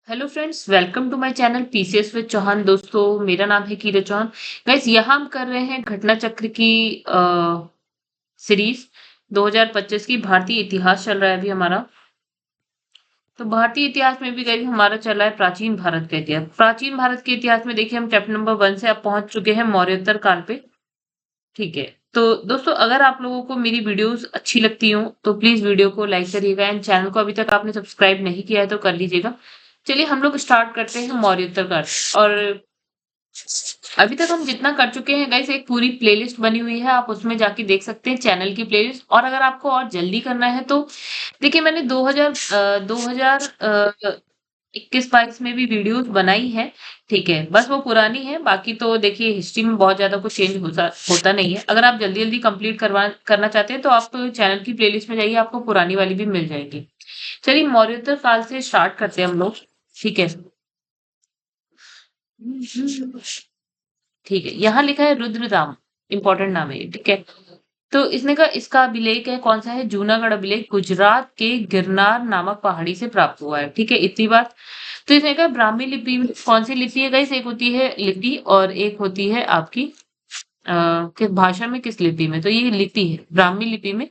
Hello friends, welcome to my channel PCS with Chauhan. दोस्तों, मेरा नाम है कीरत चौहान। गाइस, यहाँ हम कर रहे हैं घटना चक्र की सीरीज। 2025 की भारतीय इतिहास चल रहा है अभी हमारा। तो भारतीय इतिहास में भी गाइस हमारा चल रहा है प्राचीन भारत का इतिहास। प्राचीन भारत के इतिहास में देखिए, हम चैप्टर नंबर 1 से अब पहुंच चुके हैं मौर्योत्तर काल पे। ठीक है। तो दोस्तों, अगर आप लोगों को मेरी वीडियोस अच्छी लगती हो तो प्लीज वीडियो को लाइक करिएगा एंड चैनल को अभी तक आपने सब्सक्राइब नहीं किया है तो कर लीजिएगा। चलिए हम लोग स्टार्ट करते हैं मौर्योत्तर काल। और अभी तक हम जितना कर चुके हैं गाइस, एक पूरी प्लेलिस्ट बनी हुई है, आप उसमें जाके देख सकते हैं चैनल की प्लेलिस्ट। और अगर आपको और जल्दी करना है तो देखिए, मैंने 2021-22 में भी वीडियोस बनाई है। ठीक है, बस वो पुरानी है। बाकी तो देखिए, हिस्ट्री में बहुत ज्यादा कुछ चेंज होता नहीं है। अगर आप जल्दी जल्दी कंप्लीट करना चाहते हैं तो आप चैनल की प्लेलिस्ट में जाइए, आपको पुरानी वाली भी मिल जाएगी। चलिए मौर्योत्तर काल से स्टार्ट करते हैं हम लोग। ठीक है। ठीक है, यहाँ लिखा है रुद्रदाम। इंपॉर्टेंट नाम है ये। ठीक है। तो इसने कहा, इसका अभिलेख है कौन सा है? जूनागढ़ अभिलेख गुजरात के गिरनार नामक पहाड़ी से प्राप्त हुआ है। ठीक है, इतनी बात। तो इसने कहा ब्राह्मी लिपि में कौन सी लिपि है गाइस? एक होती है लिपि और एक होती है आपकी किस भाषा में, किस लिपि में? तो ये लिपि है ब्राह्मी लिपि में।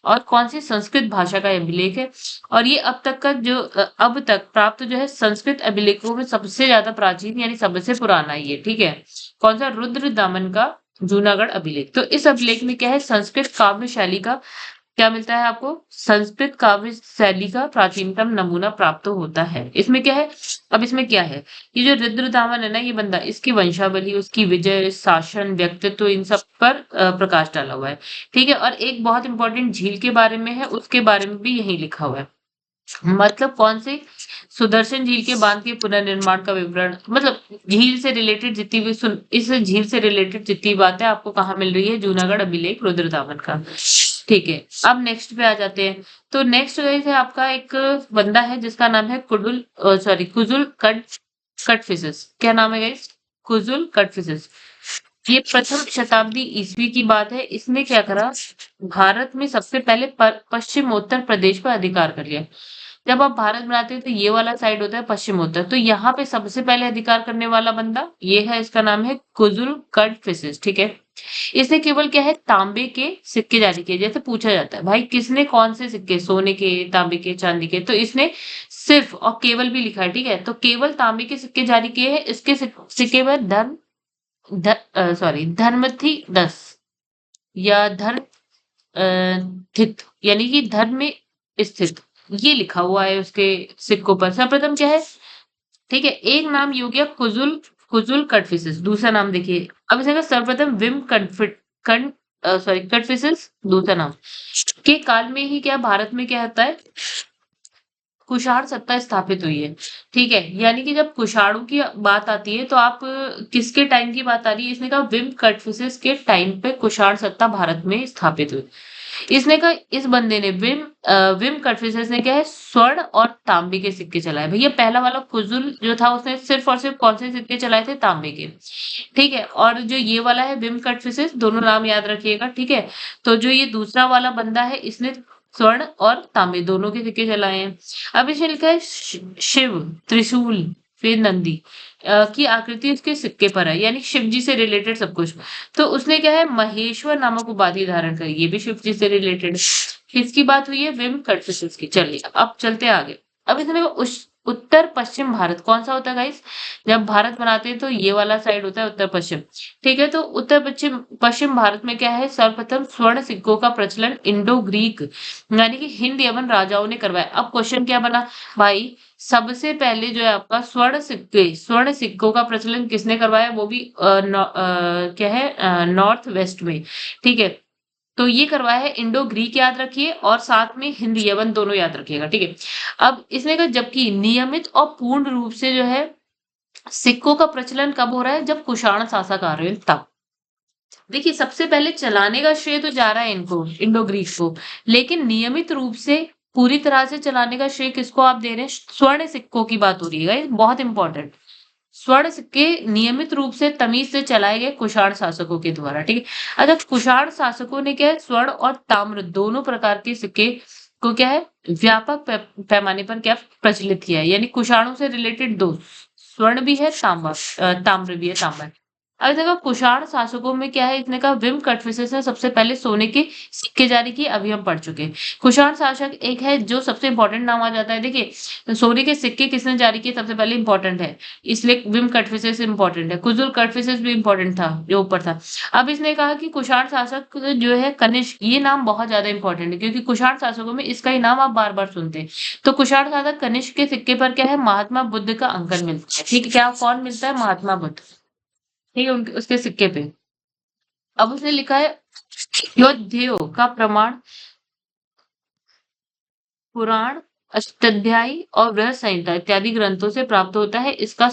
और कौन सी संस्कृत भाषा का अभिलेख है? और ये अब तक का जो अब तक प्राप्त जो है संस्कृत अभिलेखों में सबसे ज्यादा प्राचीन यानी सबसे पुराना ये। ठीक है। कौन सा? रुद्र दामन का जूनागढ़ अभिलेख। तो इस अभिलेख में क्या है? संस्कृत काव्य शैली का क्या मिलता है आपको? संस्कृत काव्य शैली का प्राचीनतम नमूना प्राप्त होता है। इसमें क्या है? अब इसमें क्या है? ये जो रुद्रदामन है ना, ये बंदा, इसकी वंशावली, उसकी विजय, शासन, व्यक्तित्व, इन सब पर प्रकाश डाला हुआ है। ठीक है। और एक बहुत इंपॉर्टेंट झील के बारे में है, उसके बारे में भी यही लिखा हुआ है। मतलब कौन से? सुदर्शन झील के बांध के पुनर्निर्माण का विवरण। मतलब झील से रिलेटेड जितनी भी इस झील से रिलेटेड जितनी बातें आपको कहाँ मिल रही है? जूनागढ़ अभिलेख रुद्रदामन का। ठीक है। अब नेक्स्ट पे आ जाते हैं। तो नेक्स्ट गाइस है आपका एक बंदा है जिसका नाम है कुजुल कटफिसेस। क्या नाम है गाइस? कुजुल कटफिसेस। ये प्रथम शताब्दी ईस्वी की बात है। इसने क्या करा? भारत में सबसे पहले पश्चिमोत्तर प्रदेश पर अधिकार कर लिया। जब आप भारत बनाते हैं तो ये वाला साइड होता है पश्चिमोत्तर, तो यहाँ पे सबसे पहले अधिकार करने वाला बंदा ये है। इसका नाम है कुजुल कटफिसेस। ठीक है। इसने केवल क्या है? तांबे के सिक्के जारी किए। जैसे पूछा जाता है भाई किसने कौन से सिक्के, सोने के, तांबे के, चांदी के, तो इसने सिर्फ और केवल भी लिखा है। ठीक है। तो केवल तांबे के सिक्के जारी किए हैं। इसके सिक्के में धर्मथी 10 या स्थित, यानी कि धर्म में स्थित, ये लिखा हुआ है उसके सिक्कों पर। सर्वप्रथम क्या है? ठीक है। एक नाम ये हो गया कुजुल कुजुल कटफिसेस। दूसरा नाम देखिए, अब इसका सर्वप्रथम विम कटफिट कन सॉरी कटफिसेस दूसरा नाम के काल में ही क्या भारत में क्या होता है? कुषाण सत्ता स्थापित हुई है। ठीक है। यानी कि जब कुषाणों की बात आती है तो आप किसके टाइम की बात आ रही है? इसने कहा विम कटफिसेस के टाइम पे कुषाण सत्ता भारत में स्थापित हुई। इसने कहा इस बंदे ने विम कटफिसेस ने क्या है? स्वर्ण और तांबे के सिक्के चलाए। भैया पहला वाला कुजुल जो था उसने सिर्फ और सिर्फ कौन से सिक्के चलाए थे? तांबे के। ठीक है। और जो ये वाला है विम कटफिसेस, दोनों नाम याद रखिएगा। ठीक है। तो जो ये दूसरा वाला बंदा है, इसने स्वर्ण और तांबे दोनों के सिक्के चलाए हैं। अब इसमें लिखा है शिव त्रिशूल फिर नंदी की आकृति उसके सिक्के पर है, यानी शिव जी से रिलेटेड सब कुछ। तो उसने क्या है? महेश्वर नामक उपाधि धारण करी, ये भी शिव जी से रिलेटेड। किसकी बात हुई है? विम कटफिसेस की। चलिए अब चलते आगे। अब इसमें उत्तर पश्चिम भारत कौन सा होता है गाइस? जब भारत बनाते हैं तो ये वाला साइड होता है उत्तर पश्चिम। ठीक है। तो उत्तर पश्चिम पश्चिम भारत में क्या है? सर्वप्रथम स्वर्ण सिक्कों का प्रचलन इंडो ग्रीक यानी कि हिंद यवन राजाओं ने करवाया। अब क्वेश्चन क्या बना भाई? सबसे पहले जो है आपका स्वर्ण सिक्कों का प्रचलन किसने करवाया? वो भी क्या है? नॉर्थ वेस्ट में। ठीक है। तो ये करवाया है इंडो ग्रीक, याद रखिए, और साथ में हिंद यवन दोनों याद रखिएगा। ठीक है। अब इसने कहा जबकि नियमित और पूर्ण रूप से जो है सिक्कों का प्रचलन कब हो रहा है? जब कुषाण शासक आ रहे हैं तब। देखिए सबसे पहले चलाने का श्रेय तो जा रहा है इनको, इंडो ग्रीक को, लेकिन नियमित रूप से पूरी तरह से चलाने का श्रेय किसको आप दे रहे हैं? स्वर्ण सिक्कों की बात हो रही है, बहुत इंपॉर्टेंट। स्वर्ण सिक्के नियमित रूप से तमीज से चलाए गए कुषाण शासकों के द्वारा। ठीक है। अच्छा, कुषाण शासकों ने क्या है? स्वर्ण और ताम्र दोनों प्रकार के सिक्के को क्या है व्यापक पैमाने पर क्या प्रचलित किया है, यानी कुषाणों से रिलेटेड दो, स्वर्ण भी है, ताम्र भी है, तांबा है। अब देखो कुषाण शासकों में क्या है, इसने कहा विम कटफिसेस ने सबसे पहले सोने के सिक्के जारी किए, अभी हम पढ़ चुके हैं। कुषाण शासक एक है जो सबसे इंपॉर्टेंट नाम आ जाता है। देखिए सोने के सिक्के किसने जारी किए सबसे पहले इंपॉर्टेंट है, इसलिए विम कटफिसेस इंपॉर्टेंट है। कुजुल कटफिसेस भी इंपॉर्टेंट था जो ऊपर था। अब इसने कहा कि कुषाण शासक जो है कनिष्क, ये नाम बहुत ज्यादा इंपॉर्टेंट है क्योंकि कुषाण शासकों में इसका ही नाम आप बार बार सुनते हैं। तो कुषाण शासक कनिष्क के सिक्के पर क्या है महात्मा बुद्ध का अंकन मिलता है। ठीक है, क्या कौन मिलता है, महात्मा बुद्ध। ठीक है, उनके उसके सिक्के पे। अब उसने लिखा है योद्धेय का प्रमाण पुराण, अष्टाध्यायी और बृहद संहिता इत्यादि ग्रंथों से प्राप्त होता है। इसका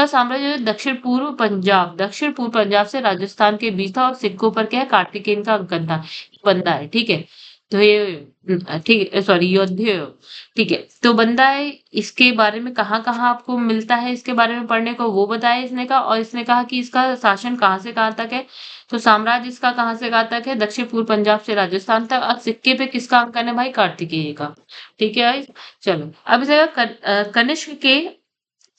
साम्राज्य दक्षिण पूर्व पंजाब से राजस्थान के बीच था और सिक्कों पर क्या है कार्तिकेयन का अंकन था। बंदा है, ठीक है। तो ये ठीक है, सॉरी योद्धेय, ठीक है। तो बंदा है, इसके बारे में कहाँ-कहाँ आपको मिलता है इसके बारे में पढ़ने को वो बताया इसने कहा, और इसने कहा कि इसका शासन कहाँ से कहाँ तक है। तो साम्राज्य इसका कहाँ से कहाँ तक है, दक्षिण पूर्व पंजाब से राजस्थान तक। अब सिक्के पे किसका अंकन है भाई, कार्तिकेय का। ठीक है भाई, चलो अब इसे कनिष्क के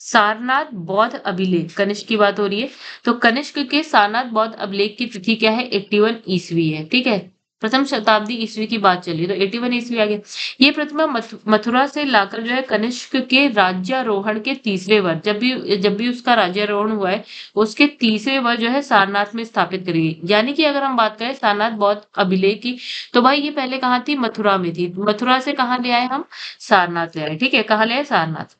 सारनाथ बौद्ध अभिलेख, कनिष्क की बात हो रही है। तो कनिष्क के सारनाथ बौद्ध अभिलेख की तिथि क्या है, 81 ईस्वी है। ठीक है, प्रथम शताब्दी ईस्वी की बात चली तो 81 ईस्वी आ गया। ये प्रतिमा मथुरा से लाकर जो है कनिष्क के राज्यारोहण के तीसरे वर्ष, जब भी उसका राज्यारोहण हुआ है उसके तीसरे वर्ष जो है सारनाथ में स्थापित करी गई। यानी कि अगर हम बात करें सारनाथ बौद्ध अभिलेख की, तो भाई ये पहले कहाँ थी, मथुरा में थी। मथुरा से कहाँ ले आए हम, सारनाथ ले आए। ठीक है, कहाँ ले आए, सारनाथ।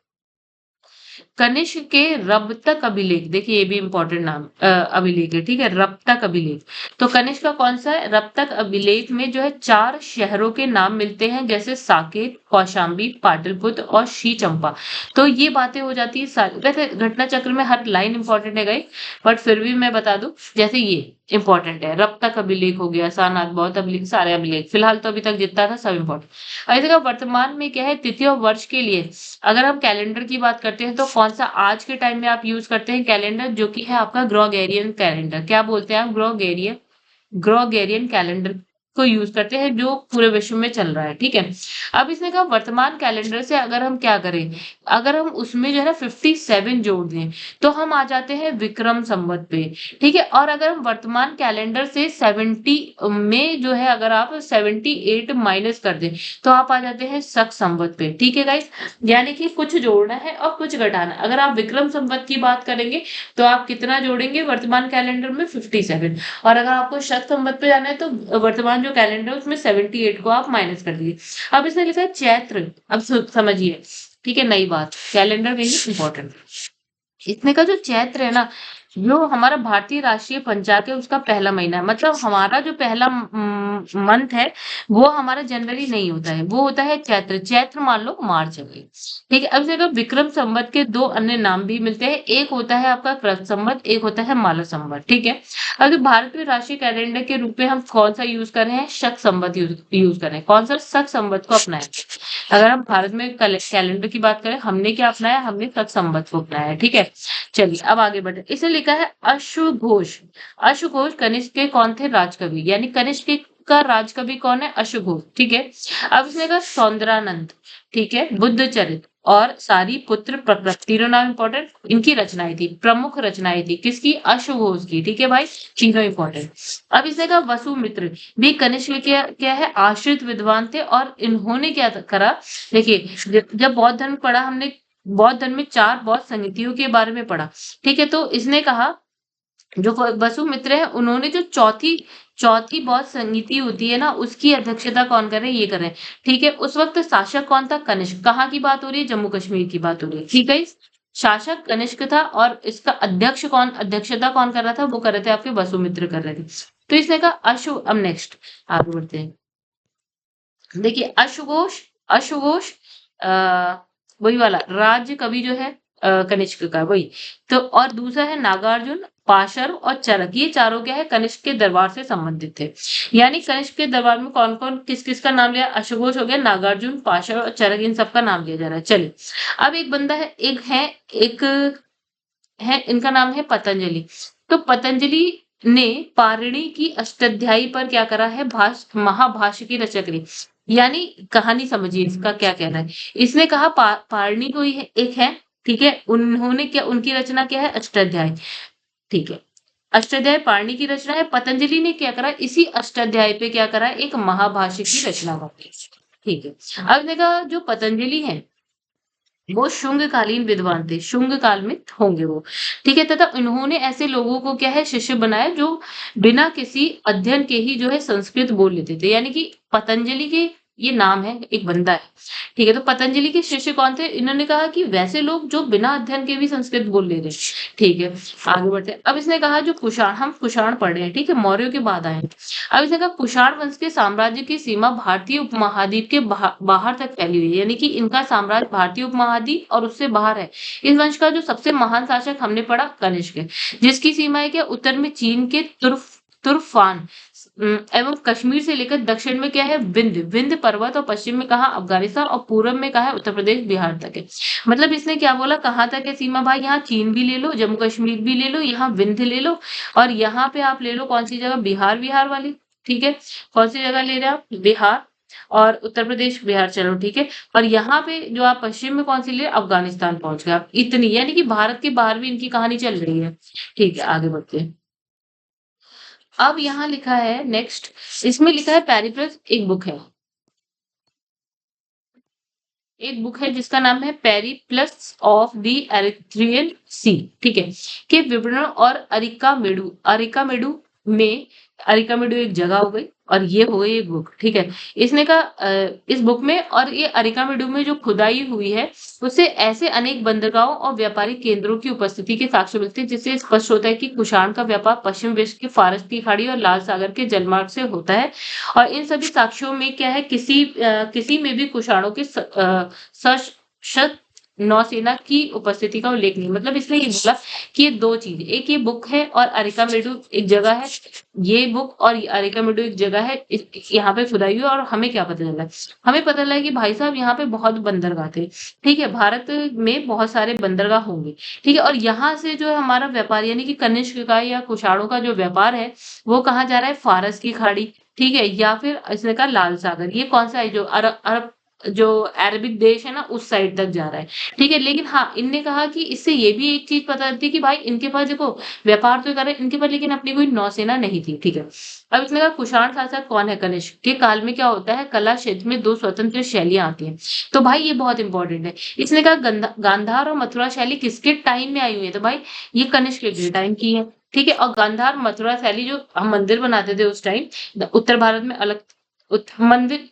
कनिष्क के रबतक अभिलेख, देखिए ये भी इंपॉर्टेंट नाम अभिलेख है। ठीक है, रबतक अभिलेख। तो कनिष्क का कौन सा है, रबतक अभिलेख में जो है 4 शहरों के नाम मिलते हैं, जैसे साकेत, कौशाम्बी, पाटलिपुत्र और श्री चंपा। तो ये बातें हो जाती है सारी। वैसे घटना चक्र में हर लाइन इंपॉर्टेंट है गई, बट फिर भी मैं बता दूं, जैसे ये इंपॉर्टेंट है, रबतक अभिलेख हो गया, सारनाथ बौद्ध अभिलेख, सारे अभिलेख फिलहाल तो अभी तक जितना था सब इंपॉर्टेंट। ऐसे का वर्तमान में क्या है, तिथि और वर्ष के लिए अगर हम कैलेंडर की बात करते हैं तो कौन सा आज के टाइम में आप यूज करते हैं कैलेंडर, जो कि है आपका ग्रोगेरियन कैलेंडर। क्या बोलते हैं आप, ग्रोगेरियन कैलेंडर को यूज करते हैं जो पूरे विश्व में चल रहा है। ठीक है, अब इसने कहा वर्तमान कैलेंडर से अगर हम क्या करें, अगर हम उसमें जो है ना 57 जोड़ दें तो हम आ जाते हैं विक्रम संवत पे। ठीक है, और अगर हम वर्तमान कैलेंडर से 70 में जो है अगर आप 78 माइनस कर दें तो आप आ जाते हैं शक संवत पे। ठीक है गाइस, यानी कि कुछ जोड़ना है और कुछ घटाना है। अगर आप विक्रम संवत की बात करेंगे तो आप कितना जोड़ेंगे वर्तमान कैलेंडर में, 57। और अगर आपको शक संवत पे जाना है तो वर्तमान जो कैलेंडर है उसमें 78 को आप माइनस कर दीजिए। अब इसने लिखा है चैत्र। अब समझिए, ठीक है, नई बात, कैलेंडर में ही इंपॉर्टेंट। इसमें का जो चैत्र है ना, जो हमारा भारतीय राष्ट्रीय पंचांग है उसका पहला महीना है। मतलब हमारा जो पहला मंथ है वो हमारा जनवरी नहीं होता है, वो होता है चैत्र। चैत्र मान लो मार्च है भाई। ठीक है, अब जगह विक्रम संवत के 2 अन्य नाम भी मिलते हैं, एक होता है आपका कृत संवत, एक होता है माला संवत। ठीक है, अगर भारत में राष्ट्रीय कैलेंडर के रूप में हम कौन सा यूज कर रहे हैं, शक संवत यूज कर रहे हैं। कौन सा, शक संवत को अपनाएं। अगर हम भारत में कैलेंडर की बात करें, हमने क्या अपनाया, हमने शक संवत को अपनाया है। ठीक है, चलिए अब आगे बढ़े। इसे लिखा है अश्वघोष। अश्वघोष कनिष्क के कौन थे, राजकवि, यानी कनिष्क का राजकवि कौन है, अश्वघोष। ठीक है, अब इसने कहा सौंदरानंद, ठीक है, बुद्ध चरित और सारी पुत्र प्रकृति, तीनों नाम इंपॉर्टेंट। इनकी रचनाएं थी, प्रमुख रचनाएं थी किसकी, अश्वघोष की। ठीक है भाई, तीनों इंपॉर्टेंट। अब इसने कहा वसुमित्र भी कनिष्क क्या है, आश्रित विद्वान थे। और इन्होंने क्या करा, देखिए जब बौद्ध धर्म पढ़ा हमने, बौद्ध धर्म में 4 बौद्ध संहिताओं के बारे में पढ़ा। ठीक है, तो इसने कहा जो वसुमित्र है उन्होंने जो चौथी बौद्ध संहिता होती है ना, उसकी अध्यक्षता कौन कर रहे हैं, ये कर रहे हैं। ठीक है, उस वक्त शासक कौन था, कनिष्क। कहाँ की बात हो रही है, जम्मू कश्मीर की बात हो रही है। ठीक है, शासक कनिष्क था और इसका अध्यक्षता कौन कर रहा था, वो कर रहे थे आपके वसुमित्र कर रहे थे। तो इसने कहा अब नेक्स्ट आगे बढ़ते हैं। देखिए अश्वघोष वही वाला राज्य कवि जो है कनिष्क का वही। तो और दूसरा है नागार्जुन, पाशर और चरक, ये चारों क्या है, कनिष्क के दरबार से संबंधित थे। यानी कनिष्क के दरबार में कौन कौन किस किस का नाम लिया, अश्वघोष हो गया, नागार्जुन, पाशर और चरक, इन सबका नाम लिया जा रहा है। चलिए अब एक बंदा है, एक है इनका नाम है पतंजलि। तो पतंजलि ने पारिणी की अष्टाध्यायी पर क्या करा है, महाभाष्य की रचना करी। यानी कहानी समझिए इसका क्या कहना है। इसने कहा पारिणी कोई एक है, ठीक है, उन्होंने क्या, उनकी रचना क्या है, अष्टाध्याय, ठीक है। अष्टाध्याय पारणी की रचना है। पतंजलि ने क्या करा, इसी अष्टाध्याय पे क्या करा, एक महाभाष्य की रचना करी, ठीक है। अब देखा, जो पतंजलि है वो शुंग कालीन विद्वान थे, शुंग काल में होंगे वो, ठीक है। तथा उन्होंने ऐसे लोगों को क्या है, शिष्य बनाया जो बिना किसी अध्ययन के ही जो है संस्कृत बोल लेते थे। यानी कि पतंजलि के, ये नाम है, एक बंदा है, ठीक है। तो पतंजलि के शिष्य कौन थे, इन्होंने कहा कि वैसे लोग जो बिना अध्ययन के भी संस्कृत बोल ले रहे हैं, ठीक है। आगे बढ़ते हैं। अब इसने कहा जो कुषाण, हम कुषाण पढ़ रहे हैं, ठीक है, मौर्यों के बाद आए हैं। अब इसने कहा कुषाण वंश के साम्राज्य की सीमा भारतीय उपमहाद्वीप के बाहर तक फैली हुई है। यानी कि इनका साम्राज्य भारतीय उपमहाद्वीप और उससे बाहर है। इस वंश का जो सबसे महान शासक हमने पढ़ा, कनिष्क है, जिसकी सीमाएं क्या, उत्तर में चीन के तुर्फान एवं कश्मीर से लेकर दक्षिण में क्या है, विंध्य पर्वत, और पश्चिम में कहा अफगानिस्तान, और पूर्व में कहा उत्तर प्रदेश बिहार तक है। मतलब इसने क्या बोला, कहाँ तक है सीमा भाई, यहाँ चीन भी ले लो, जम्मू कश्मीर भी ले लो, यहाँ विंध्य ले लो, और यहाँ पे आप ले लो कौन सी जगह, बिहार, बिहार वाली, ठीक है। कौन सी जगह ले रहे हैं आप, बिहार, और उत्तर प्रदेश बिहार, चलो ठीक है। और यहाँ पे जो आप पश्चिम में कौन सी ले, अफगानिस्तान पहुंच गए आप, इतनी, यानी कि भारत के बाहर भी इनकी कहानी चल रही है, ठीक है। आगे बढ़ते हैं। अब यहाँ लिखा है नेक्स्ट, इसमें लिखा है पेरिप्लस, एक बुक है, एक बुक है जिसका नाम है पेरिप्लस ऑफ द एरिथ्रियन सी, ठीक है, के विवरण और में, अरिकामेडु एक जगह हो गई, और ये हो गई एक बुक, ठीक है। इसने कहा इस बुक में और ये अरिकामेडु में जो खुदाई हुई है, उससे ऐसे अनेक बंदरगाहों और व्यापारिक केंद्रों की उपस्थिति के साक्ष्य मिलते हैं, जिससे स्पष्ट होता है कि कुषाण का व्यापार पश्चिम विश्व की फारस की खाड़ी और लाल सागर के जलमार्ग से होता है। और इन सभी साक्ष्यों में क्या है, किसी में भी कुषाणों के सशस्त्र नौसेना की उपस्थिति का उल्लेख नहीं। मतलब इसने ये बोला कि ये दो चीज, एक ये बुक है और अरिकामेडु एक जगह है, ये बुक और अरिकामेडु एक जगह है, यहाँ पे खुदाई हुई, और हमें क्या पता चला है, हमें पता चला है कि भाई साहब यहाँ पे बहुत बंदरगाह थे, ठीक है, भारत में बहुत सारे बंदरगाह होंगे, ठीक है। और यहाँ से जो है हमारा व्यापार, यानी कि कनिष्क का या कुषाणों का जो व्यापार है, वो कहाँ जा रहा है, फारस की खाड़ी, ठीक है, या फिर इसने कहा लाल सागर, ये कौन सा है, जो अरब जो अरबिक देश है ना, उस साइड तक जा रहा है, ठीक है। लेकिन हाँ, इनने कहा कि इससे ये भी एक चीज पता चलती है कि भाई इनके पास देखो व्यापार तो कर रहे हैं इनके पास, लेकिन अपनी कोई नौसेना नहीं थी, ठीक है। अब इसने कहा कुषाण शासक कौन है, कनिष्क के काल में क्या होता है, कला क्षेत्र में दो स्वतंत्र शैलियां आती हैं। तो भाई ये बहुत इंपॉर्टेंट है। इसने कहा गांधार और मथुरा शैली किसके टाइम में आई हुई है, तो भाई ये कनिष्क के टाइम की है, ठीक है। और गांधार मथुरा शैली जो हम मंदिर बनाते थे उस टाइम, उत्तर भारत में अलग मंदिर,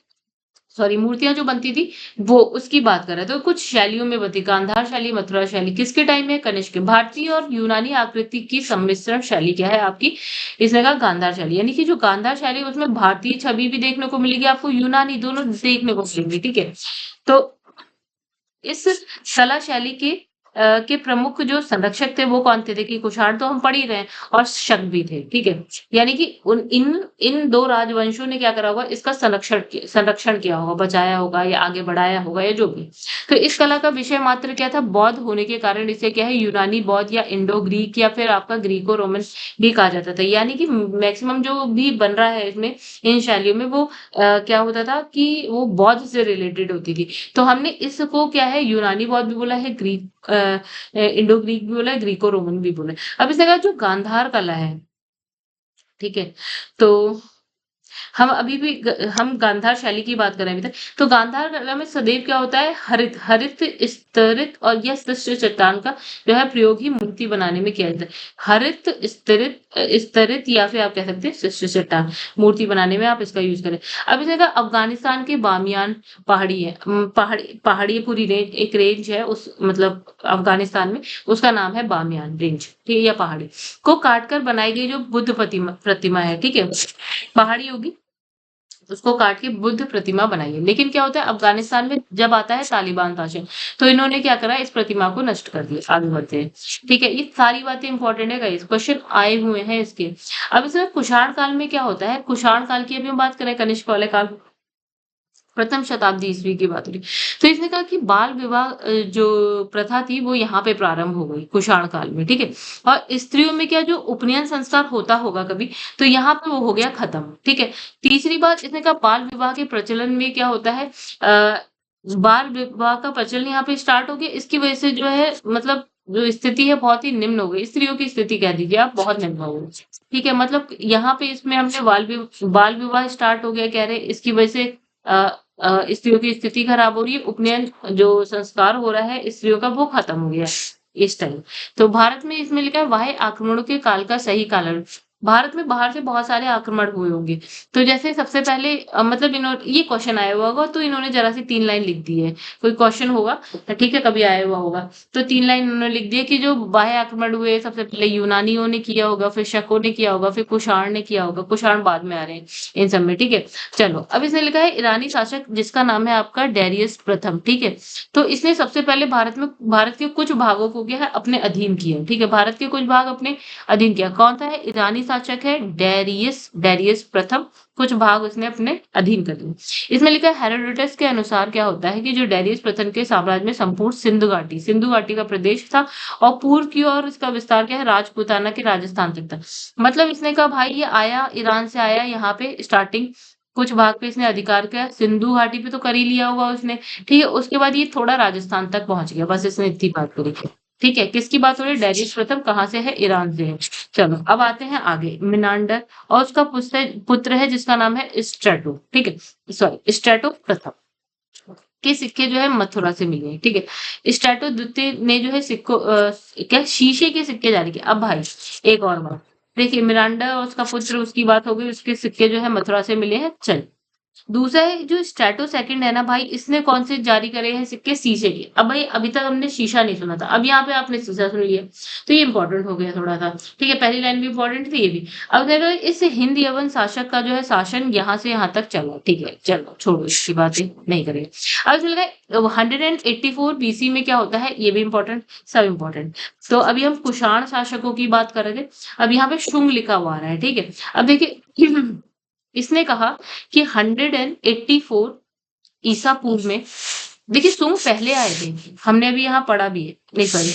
सॉरी, मूर्तियां जो बनती थी, वो उसकी बात कर रहे थे। तो कुछ शैलियों में बनती, गांधार शैली, मथुरा शैली किसके टाइम में, कनिष्क के। भारतीय और यूनानी आकृति की सम्मिश्रण शैली क्या है आपकी, इसने कहा गांधार शैली। यानी कि जो गांधार शैली उसमें भारतीय छवि भी देखने को मिलेगी आपको, यूनानी, दोनों देखने को मिलेंगी, ठीक है। तो इस कला शैली के प्रमुख जो संरक्षक थे वो कौन थे, देखिए कुषाण तो हम पढ़ ही रहे हैं, और शक भी थे, ठीक है। यानी कि उन इन इन दो राजवंशों ने क्या करा होगा, इसका संरक्षण किया होगा, बचाया होगा या आगे बढ़ाया होगा या जो भी। तो इस कला का विषय मात्र क्या था, बौद्ध होने के कारण इसे क्या है, यूनानी बौद्ध या इंडो ग्रीक या फिर आपका ग्रीको रोमन भी कहा जाता था। यानी कि मैक्सिमम जो भी बन रहा है इसमें, इन शैलियों में, वो क्या होता था कि वो बौद्ध से रिलेटेड होती थी। तो हमने इसको क्या है, यूनानी बौद्ध भी बोला है, ग्रीक इंडो ग्रीक भी बोला है, ग्रीको रोमन भी बोला है। अब इस जगह जो गांधार कला है, ठीक है, तो हम अभी भी हम गांधार शैली की बात कर रहे हैं अभी तक। तो गांधार कला में सदैव क्या होता है, हरित हरित स्तरित और यह सृष्ट चट्टान का जो है प्रयोग ही मूर्ति बनाने में किया जाता है। हरित स्तरित या फिर आप कह सकते हैं सृष्ट चट्टान, मूर्ति बनाने में आप इसका यूज करें। अब इस जगह अफगानिस्तान के बामियान पहाड़ी है, पहाड़ी पूरी रेंज, एक रेंज है उस, मतलब अफगानिस्तान में, उसका नाम है बामियान रेंज, ठीक है, या पहाड़ी को काटकर बनाई गई जो बुद्ध प्रतिमा है, ठीक है, पहाड़ी होगी, उसको काट के बुद्ध प्रतिमा बनाई है। लेकिन क्या होता है, अफगानिस्तान में जब आता है तालिबान शासन, तो इन्होंने क्या करा, इस प्रतिमा को नष्ट कर दिया। आगे बढ़ते हैं, ठीक है, ये सारी बातें इंपॉर्टेंट है गाइस, क्वेश्चन आए हुए हैं इसके। अब इसमें कुषाण काल में क्या होता है, कुषाण काल की अभी हम बात करें, कनिष्क वाले काल, प्रथम शताब्दी ईस्वी की बात हो रही। तो इसने कहा कि बाल विवाह जो प्रथा थी वो यहाँ पे प्रारंभ हो गई कुषाण काल में, ठीक है? और स्त्रियों में क्या जो उपनयन संस्कार होता होगा कभी, तो यहाँ पे वो हो गया खत्म, ठीक है? तीसरी बात इसने कहा बाल विवाह के प्रचलन में क्या होता है बाल विवाह का प्रचलन यहाँ पे स्टार्ट हो गया, इसकी वजह से जो है मतलब जो स्थिति है बहुत ही निम्न हो गई, स्त्रियों की स्थिति कह दीजिए आप बहुत निम्न हो गई, ठीक है? मतलब यहाँ पे इसमें हमने बाल विवाह स्टार्ट हो गया कह रहे इसकी वजह से अ स्त्रियों की स्थिति खराब हो रही है, उपनयन जो संस्कार हो रहा है स्त्रियों का वो खत्म हो गया है इस टाइम। तो भारत में इसमें लिखा है वाह्य आक्रमणों के काल का सही कालन। भारत में बाहर से बहुत सारे आक्रमण हुए होंगे। तो जैसे सबसे पहले मतलब ये क्वेश्चन आया हुआ होगा तो इन्होंने ज़रा सी 3 लाइन लिख दी है। कोई क्वेश्चन होगा ठीक है, कभी आया हुआ होगा। तो 3 लाइन उन्होंने लिख दिया कि जो बाह्य आक्रमण हुए सबसे पहले यूनानियों ने किया होगा, फिर शकों ने किया होगा, फिर कुषाण ने किया होगा। कुषाण बाद में आ रहे हैं इन सब में, ठीक है? चलो, अब इसने लिखा है ईरानी शासक जिसका नाम है आपका डेरियस प्रथम, ठीक है? तो इसने सबसे पहले भारत के कुछ भागों को क्या है अपने अधीन किया, ठीक है? भारत के कुछ भाग अपने अधीन किया। कौन सा है? ईरानी शासक है डेरियस प्रथम, कुछ भाग उसने अपने अधीन कर लिए। इसमें लिखा है हेरोडोटस के अनुसार क्या होता है कि जो डेरियस प्रथम के साम्राज्य में संपूर्ण सिंधु घाटी का प्रदेश था और पूर्व की ओर इसका विस्तार क्या है राजपूताना के राजस्थान तक था। मतलब इसने कहा भाई ये आया ईरान से आया यहाँ पे स्टार्टिंग कुछ भाग पे इसने अधिकार किया, सिंधु घाटी पे तो कर ही लिया होगा उसने, ठीक है? उसके बाद ये थोड़ा राजस्थान तक पहुंच गया, बस इसने इतनी बात करी थी। ठीक है, किसकी बात हो रही है? डेरियस प्रथम कहाँ से है? ईरान से है। चलो अब आते हैं आगे, मिनांडर और उसका पुत्र है जिसका नाम है स्ट्रेटो, ठीक है? सॉरी, स्ट्रेटो प्रथम के सिक्के जो है मथुरा से मिले हैं, ठीक है? स्ट्रेटो द्वितीय ने जो है सिक्कों क्या शीशे के सिक्के जारी किए। अब भाई एक और बात देखिए, मिरांडा और उसका पुत्र उसकी बात हो गई, उसके सिक्के जो है मथुरा से मिले हैं। चल दूसरा है जो स्ट्रैटो सेकंड है ना भाई, इसने कौन से जारी करे हैं सिक्के? शीशे के। अब भाई अभी तक हमने शीशा नहीं सुना था, अब यहाँ पे आपने शीशा सुन लिया, तो ये इंपॉर्टेंट हो गया थोड़ा सा, ठीक है? पहली लाइन भी इंपॉर्टेंट थी, ये भी। अब देखो इस हिंद यवन शासक का जो है शासन यहाँ से यहाँ तक चला, ठीक है? चलो छोड़ो इसकी बातें नहीं करेंगे। अब चल गए 184 बीसी में क्या होता है, ये भी इंपॉर्टेंट, सब इंपॉर्टेंट। तो अभी हम कुषाण शासकों की बात कर रहे थे, अब यहाँ पे शुंग लिखा हुआ आ रहा है, ठीक है? अब देखिए इसने कहा कि 184 ईसा पूर्व में देखिए सुंग पहले आए थे, हमने अभी यहाँ पढ़ा भी है, नहीं सॉरी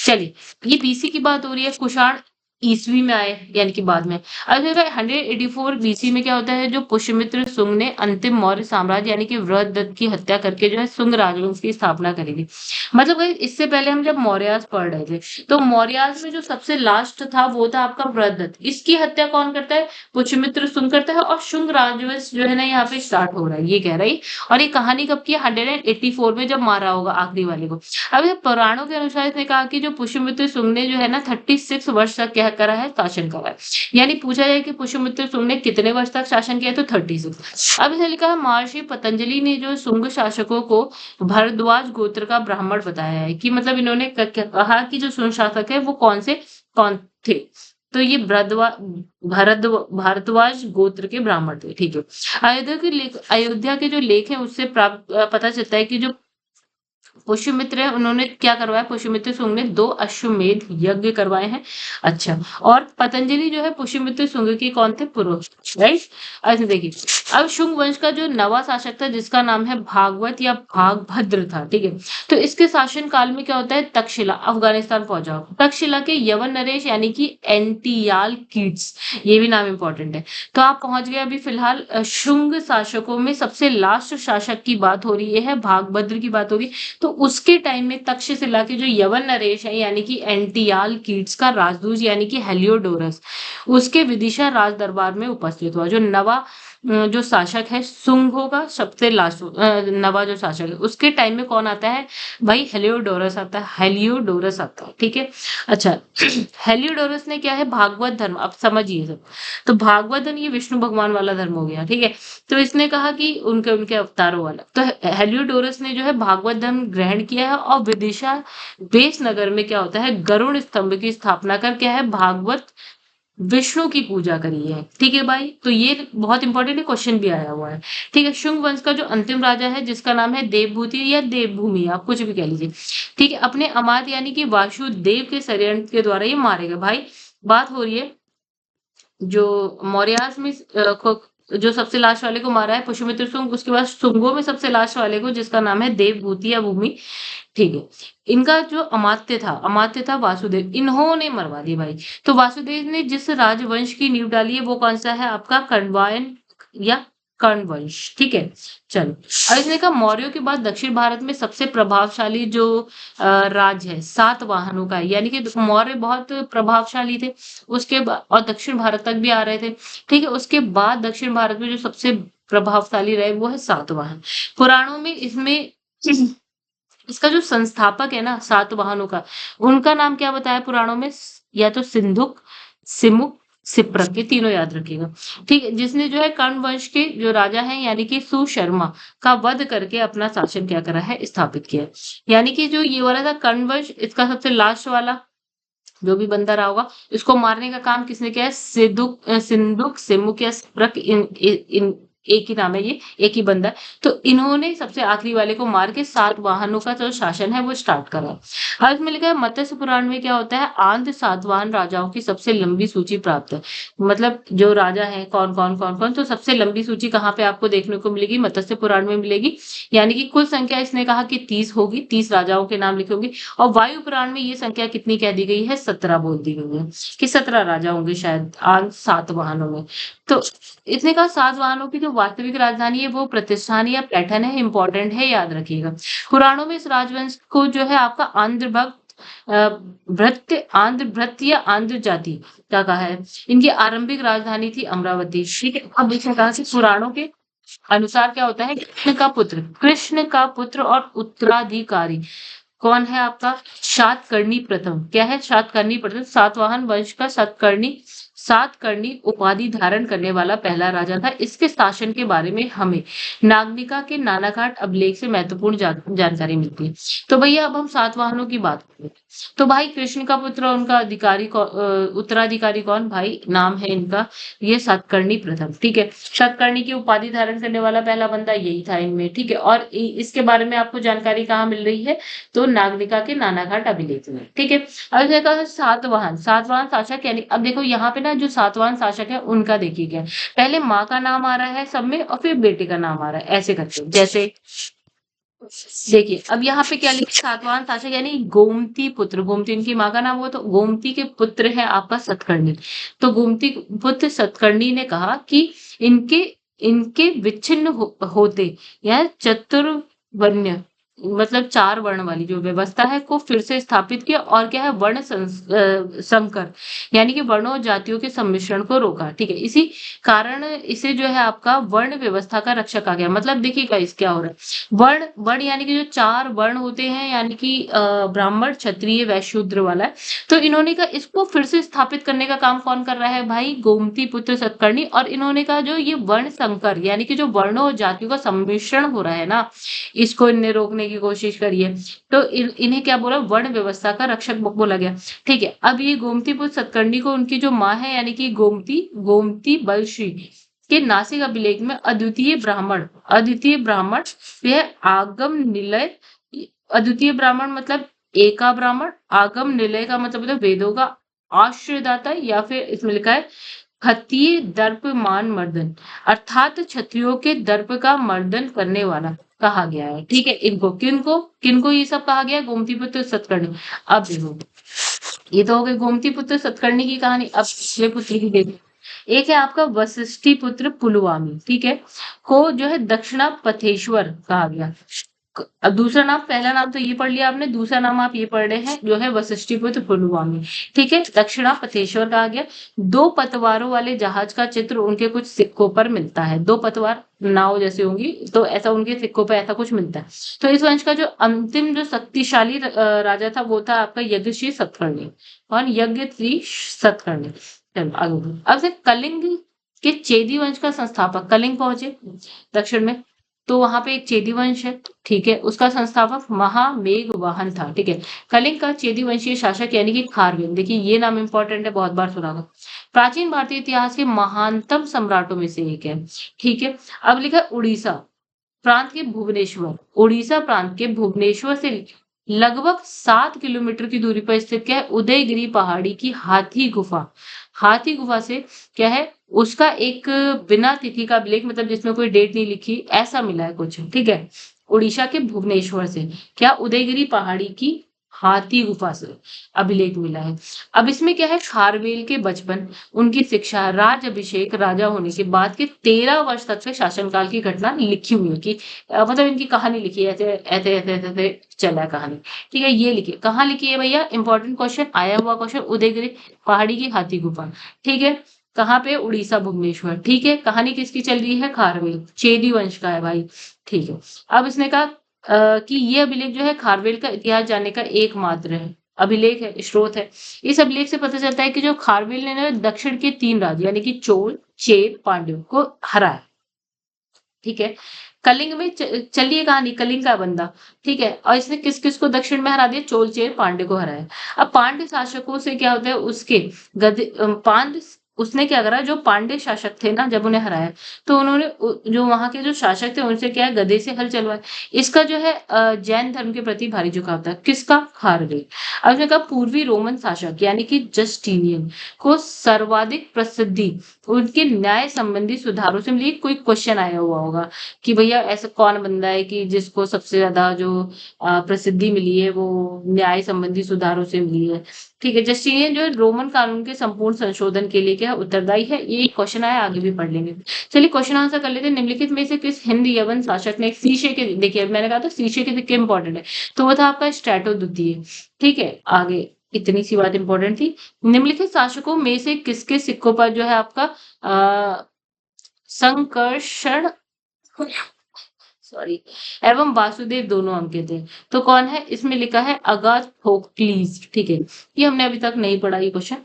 चलिए ये बीसी की बात हो रही है, कुषाण ईस्वी में आए यानी कि बाद में। अब 184 बीसी में क्या होता है, जो पुष्यमित्र सुंग ने अंतिम मौर्य साम्राज्य यानी कि वृहदत्त की हत्या करके जो है सुंग राजवंश की स्थापना करी थी। मतलब भाई इससे पहले हम जब मौर्यास पढ़ रहे थे तो मौर्यास में जो सबसे लास्ट था वो था आपका वृहदत्त, इसकी हत्या कौन करता है? पुष्यमित्र सुंग करता है और शुंग राजवंश जो है ना यहाँ पे स्टार्ट हो रहा है, ये कह रही। और ये कहानी कब की? 184 में जब मारा होगा आखिरी वाले को। अब ये पुराणों के अनुसार इसने कहा कि जो पुष्यमित्र सुंग ने जो है ना 36 वर्ष तक क्या करा है? शासन करा है। यानी पूछा जाए कि पुष्यमित्र सुंग ने कितने वर्ष तक शासन किया, तो 36। अब इसने लिखा है महर्षि पतंजलि ने जो शुंग शासकों को भारद्वाज गोत्र का ब्राह्मण बताया है, कि मतलब इन्होंने कहा कि जो शुंग शासक है वो कौन थे? तो ये भारद्वाज गोत्र के ब्राह्मण थे, ठीक है? अयोध्या के जो लेख है उससे प्राप्त पता चलता है कि जो पुष्यमित्र है उन्होंने क्या करवाया? पुष्यमित्र सुंग ने 2 अश्वमेध यज्ञ करवाए हैं। अच्छा, और पतंजलि जो है पुष्यमित्र सुंग के कौन थे? पुरोहित, राइट? अच्छा देखिए, अब शुंग वंश का जो नवा शासक था जिसका नाम है भागवत या भागभद्र था, ठीक है? तो इसके शासन काल में क्या होता है? तक्षशिला, अफगानिस्तान पहुंच जाओ। तक्षशिला के यवन नरेश यानी कि एंटियाल कीट्स, ये भी नाम इंपॉर्टेंट है। तो आप पहुंच गए अभी फिलहाल शुंग शासकों में सबसे लास्ट शासक की बात हो रही है, भागभद्र की बात हो रही है। तो उसके टाइम में तक्षशिला के जो यवन नरेश है यानी कि एंटियाल कीट्स का राजदूत यानी कि हेलियोडोरस उसके विदिशा राज दरबार में उपस्थित हुआ। जो नवा जो शासक है सुंग होगा, सबसे लास्ट नवा जो शासक है उसके टाइम में कौन आता है भाई? हेलियोडोरस आता है, हेलियोडोरस आता है, ठीक है? अच्छा हेलियोडोरस ने क्या है? भागवत धर्म, अब समझिए सब। तो भागवत धर्म ये विष्णु भगवान वाला धर्म हो गया, ठीक है? तो इसने कहा कि उनके उनके अवतारों वाला, तो हेलियोडोरस ने जो है भागवत धर्म ग्रहण किया है और विदिशा देश नगर में क्या होता है? गरुड़ स्तंभ की स्थापना कर क्या है? भागवत विष्णु की पूजा करी है, ठीक है भाई? तो ये बहुत इंपॉर्टेंट है, क्वेश्चन भी आया हुआ है, ठीक है? शुंग वंश का जो अंतिम राजा है जिसका नाम है देवभूति या देवभूमि, आप कुछ भी कह लीजिए, ठीक है? अपने अमात्य यानी कि वासुदेव के षड्यंत्र के द्वारा ये मारे गए। भाई बात हो रही है जो मौर्यास में जो सबसे लास्ट वाले को मारा है पुष्यमित्र शुंग, उसके बाद शुंगों में सबसे लास्ट वाले को जिसका नाम है देवभूति या भूमि, ठीक है। इनका जो अमात्य था वासुदेव, इन्होंने मरवा दिया भाई। तो वासुदेव ने जिस राजवंश की नींव डाली है वो कौन सा है आपका कण्वायन या कर्ण वंश, ठीक है। चलो, अब इसने कहा मौर्यों के बाद दक्षिण भारत में सबसे प्रभावशाली जो राज है सातवाहनों का है, यानी कि मौर्य बहुत प्रभावशाली थे, उसके बाद और दक्षिण भारत तक भी आ रहे थे, ठीक है। उसके बाद दक्षिण भारत में जो सबसे प्रभावशाली रहे वो है सातवाहन। पुराणों में इसमें इसका जो संस्थापक है ना सातवाहनों का, उनका नाम क्या बताया पुराणों में? या तो सिंधुक, सिमुक, सिप्रक, ये तीनों याद रखिएगा, ठीक है। जिसने जो है कर्ण वंश के जो राजा हैं यानी कि सुशर्मा का वध करके अपना शासन क्या करा है, स्थापित किया है। यानी कि जो ये वाला था कर्ण वंश, इसका सबसे लास्ट वाला जो भी बंदा रहा होगा, इसको मारने का काम किसने किया है? सिंधुक, सिमुक या सिप्रक, इन एक ही नाम है, ये एक ही बंदा है। तो इन्होंने सबसे आखिरी वाले को मार के सातवाहनों का जो शासन है वो स्टार्ट करा। अब इसमें लिखा है मत्स्य पुराण में क्या होता है, आंध्र सातवाहन राजाओं की सबसे लंबी सूची प्राप्त है। मतलब जो राजा है कौन कौन कौन कौन, तो सबसे लंबी सूची कहाँ पे आपको देखने को मिलेगी? मत्स्य पुराण में मिलेगी। यानी कि कुल संख्या इसने कहा कि 30 होगी, 30 राजाओं के नाम लिखे होंगे। और वायु पुराण में ये संख्या कितनी कह दी गई है? 17 बोल दी गई है कि 17 राजा होंगे शायद आंध्र सातवाहनों में। तो इसने कहा सातवाहनों की जो वास्तविक राजधानी है वो प्रतिष्ठान या पैठन है, इंपॉर्टेंट है, याद रखिएगा। पुराणों में इस राजवंश को जो है आपका आंध्र भृत्य या आंध्र जाति क्या कहा है। इनकी आरंभिक राजधानी थी अमरावती, ठीक है। अब इसने कहा कि पुराणों के अनुसार क्या होता है, कृष्ण का पुत्र और उत्तराधिकारी कौन है आपका? सातकर्णी प्रथम। क्या है? सातकर्णी प्रथम सातवाहन वंश का सातकर्णी उपाधि धारण करने वाला पहला राजा था। इसके शासन के बारे में हमें नागनिका के नानाघाट अभिलेख से महत्वपूर्ण जानकारी मिलती है। तो भैया अब हम सातवाहनों की बात करें, तो भाई कृष्ण का पुत्र और उनका उत्तराधिकारी कौन? भाई नाम है इनका ये सातकर्णी प्रथम, ठीक है। सातकर्णी की उपाधि धारण करने वाला पहला बंदा यही था इनमें, ठीक है। और इसके बारे में आपको जानकारी कहाँ मिल रही है? तो नागनिका के नानाघाट अभिलेख में, ठीक है। अब देखा सातवाहन शासक, यानी अब देखो यहाँ पे ना जो सातवाहन शासक है उनका देखिए क्या, पहले माँ का नाम आ रहा है सब में और फिर बेटे का नाम आ रहा है, ऐसे करके। जैसे देखिए अब यहाँ पे क्या लिखा, सातवाहन शासक यानी गोमती पुत्र, गोमती इनकी माँ का नाम हुआ, तो गोमती के पुत्र है आपका सतकर्णी। तो गोमती पुत्र सतकर्णी ने कहा कि इनके इनके विच्छिन्न होते यह चतुर्वर्ण मतलब 4 वर्ण वाली जो व्यवस्था है को फिर से स्थापित किया, और क्या है वर्ण संकर यानी कि वर्णों और जातियों के सम्मिश्रण को रोका, ठीक है। इसी कारण इसे जो है आपका वर्ण व्यवस्था का रक्षक आ गया। मतलब देखिएगा इस क्या हो रहा है, वर्ण वर्ण यानी कि जो 4 वर्ण होते हैं, यानी कि ब्राह्मण क्षत्रिय वैश्य शूद्र वाला है, तो इन्होंने कहा इसको फिर से स्थापित करने का काम कौन कर रहा है? भाई गोमती पुत्र सतकर्णी। और इन्होंने कहा जो ये वर्ण संकर यानी कि जो वर्णों और जातियों का सम्मिश्रण हो रहा है ना, इसको इनने रोकने की कोशिश करी है। तो इन्हें क्या बोला? वर्ण व्यवस्था का रक्षक बोला गया, ठीक है। अब ये गोमती पुत्र सतकर्णी को उनकी जो माँ है यानी कि गोमती बलश्री के नासिक अभिलेख में अद्वितीय ब्राह्मण यह आगम निलय, अद्वितीय ब्राह्मण मतलब एका ब्राह्मण, आगम निलय का मतलब वेदों का आश्रयदाता, या फिर इसमें लिखा है क्षत्रिय दर्प मान मर्दन, अर्थात क्षत्रियों के दर्प का मर्दन करने वाला कहा गया है, ठीक है। इनको किनको ये सब कहा गया? गोमती पुत्र सतकर्णी। अब देखो ये तो हो गई गोमती पुत्र सतकर्णी की कहानी। अब पिछले पुत्र की देखो, एक है आपका वशिष्ठी पुत्र पुलवामी, ठीक है, को जो है दक्षिणा पथेश्वर कहा गया। अब दूसरा नाम, पहला नाम तो ये पढ़ लिया आपने, दूसरा नाम आप ये पढ़ रहे हैं जो है वशिष्ठी पुत्र पुलवामी, ठीक है। दक्षिणा पथेश्वर कहा गया। 2 पतवारों वाले जहाज का चित्र उनके कुछ सिक्कों पर मिलता है। 2 पतवार नाव जैसी होंगी, तो ऐसा उनके सिक्कों पर ऐसा कुछ मिलता है। तो इस वंश का जो अंतिम जो शक्तिशाली राजा था वो था आपका यज्ञश्री सतकर्णी। कौन? यज्ञश्री सतकर्णी। चलो आगे बढ़ो। अब से कलिंग के चेदी वंश का संस्थापक, कलिंग पहुंचे दक्षिण में, तो वहां पे एक चेदी वंश है, ठीक है। उसका संस्थापक महामेघवाहन था, ठीक है। कलिंग का चेदी वंशीय शासक यानी कि खारवेल, देखिए ये नाम इंपॉर्टेंट है, बहुत बार सुना होगा। प्राचीन भारतीय इतिहास के महानतम सम्राटों में से एक है, ठीक है। अब लिखा है उड़ीसा प्रांत के भुवनेश्वर, उड़ीसा प्रांत के भुवनेश्वर से लगभग 7 किलोमीटर की दूरी पर स्थित क्या है? उदयगिरी पहाड़ी की हाथी गुफा से क्या है? उसका एक बिना तिथि का अभिलेख, मतलब जिसमें कोई डेट नहीं लिखी, ऐसा मिला है कुछ, ठीक है। उड़ीसा के भुवनेश्वर से क्या उदयगिरी पहाड़ी की हाथी गुफा से अभिलेख मिला है। अब इसमें क्या है, खारवेल के बचपन, उनकी शिक्षा, राज अभिषेक, राजा होने के बाद के 13 वर्ष तक के शासनकाल की घटना लिखी हुई है कि मतलब इनकी कहानी लिखी है, ऐसे ऐसे ऐसे ऐसे ऐसे चला है कहानी, ठीक है। ये लिखी कहाँ लिखी है भैया, इंपॉर्टेंट क्वेश्चन आया हुआ क्वेश्चन, उदयगिरी पहाड़ी की हाथी गुफा, ठीक है। कहाँ पे, उड़ीसा भुवनेश्वर, ठीक है। कहानी किसकी चल रही है, खारवेल, चेदी वंश का है भाई, ठीक है। अब इसने कहा कि ये अभिलेख जो है खारवेल का इतिहास जानने का एकमात्र है अभिलेख है, स्रोत है। इस अभिलेख से पता चलता है कि जो खारवेल ने ना दक्षिण के 3 राज्य यानी कि चोल, चेर, पांड्य को हराया, ठीक है। कलिंग में चलिए कहानी, कलिंग का बंदा, ठीक है। और इसने किस किस को दक्षिण में हरा दिया, चोल, चेर, पांड्य को हराया। अब पांड्य शासकों से क्या होता है, उसके गदे पांड्य, उसने क्या करा, जो पांड्य शासक थे ना, जब उन्हें हराया तो उन्होंने जो वहां के जो शासक थे उनसे क्या है, गदे से हल चलवाए। इसका जो है जैन धर्म के प्रति भारी झुकाव था, किसका, खारवेल। अब उसने कहा पूर्वी रोमन शासक यानी कि जस्टिनियन को सर्वाधिक प्रसिद्धि उनके न्याय संबंधी सुधारों से मिली। कोई क्वेश्चन आया हुआ होगा कि भैया ऐसा कौन बंदा है कि जिसको सबसे ज्यादा जो प्रसिद्धि मिली है वो न्याय संबंधी सुधारों से मिली है, ठीक है। जस्टिनियन जो है रोमन कानून के संपूर्ण संशोधन के लिए क्या उत्तरदायी है, ये क्वेश्चन आया, आगे भी पढ़ लेंगे। चलिए क्वेश्चन आंसर कर लेते हैं। निम्नलिखित में से किस हिंद यवन शासक ने एक शीशे के, देखिए मैंने कहा था शीशे के सिक्के इंपॉर्टेंट है, तो वो था आपका स्ट्रेटो द्वितीय, ठीक है। आगे इतनी सी बात इंपॉर्टेंट थी। निम्नलिखित शासकों में से किसके सिक्कों पर जो है आपका संकर्षण सॉरी एवं वासुदेव दोनों अंकित है, तो कौन है, इसमें लिखा है अगाथोक्लीज, ठीक है। ये हमने अभी तक नहीं पढ़ा ये क्वेश्चन,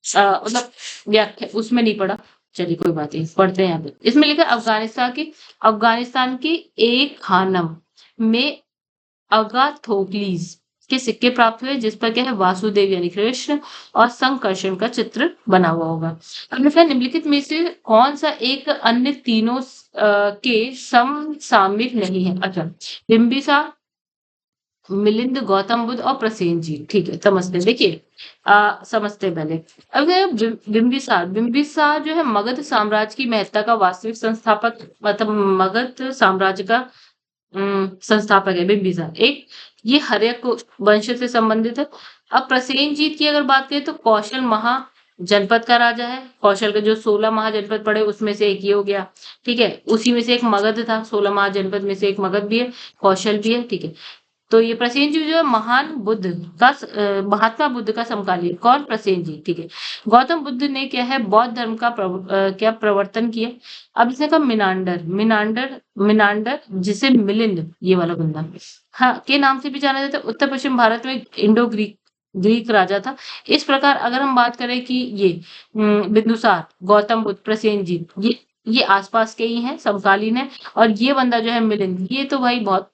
मतलब व्याख्या उसमें नहीं पढ़ा। चलिए कोई बात नहीं, पढ़ते हैं यहाँ पे। इसमें लिखा है अफगानिस्तान की एक खानम में अगाथोक्लीज के सिक्के प्राप्त हुए, जिस पर क्या है, वासुदेव यानी कृष्ण और संकर्षण का चित्र बना हुआ होगा। अब लिखा है निम्नलिखित में से कौन सा एक अन्य तीनों के समसामयिक नहीं है। अच्छा, बिंबिसार, मिलिंद, गौतम बुद्ध और प्रसेनजीत, ठीक है। समझते हैं, देखिए समझते हैं पहले। अब है बिंबिसार, बिंबिसार जो है मगध साम्राज्य की महत्ता का वास्तविक संस्थापक, मतलब मगध साम्राज्य का संस्थापक है बिंबिसार एक। ये हर्यक वंश से संबंधित है। अब प्रसेनजीत की अगर बात करें तो कौशल महाजनपद का राजा है। कौशल के जो 16 महाजनपद पड़े उसमें से एक ये हो गया, ठीक है। उसी में से एक मगध था, 16 महाजनपद में से एक मगध भी है, कौशल भी है, ठीक है। तो ये प्रसेनजीत जो है महान बुद्ध का महात्मा बुद्ध का समकालीन, कौन, प्रसेनजीत, ठीक है। गौतम बुद्ध ने क्या है, बौद्ध धर्म का क्या प्रवर्तन किया। अब इसने कहा मिनांडर, मिनांडर जिसे मिलिंद, ये वाला बंदा, हाँ, के नाम से भी जाना जाता है, उत्तर पश्चिम भारत में इंडो ग्रीक ग्रीक राजा था। इस प्रकार अगर हम बात करें कि ये बिंदुसार, गौतम बुद्ध, प्रसेनजीत, ये आसपास के ही हैं, समकालीन है। और ये बंदा जो है मिलिंद, ये तो भाई बहुत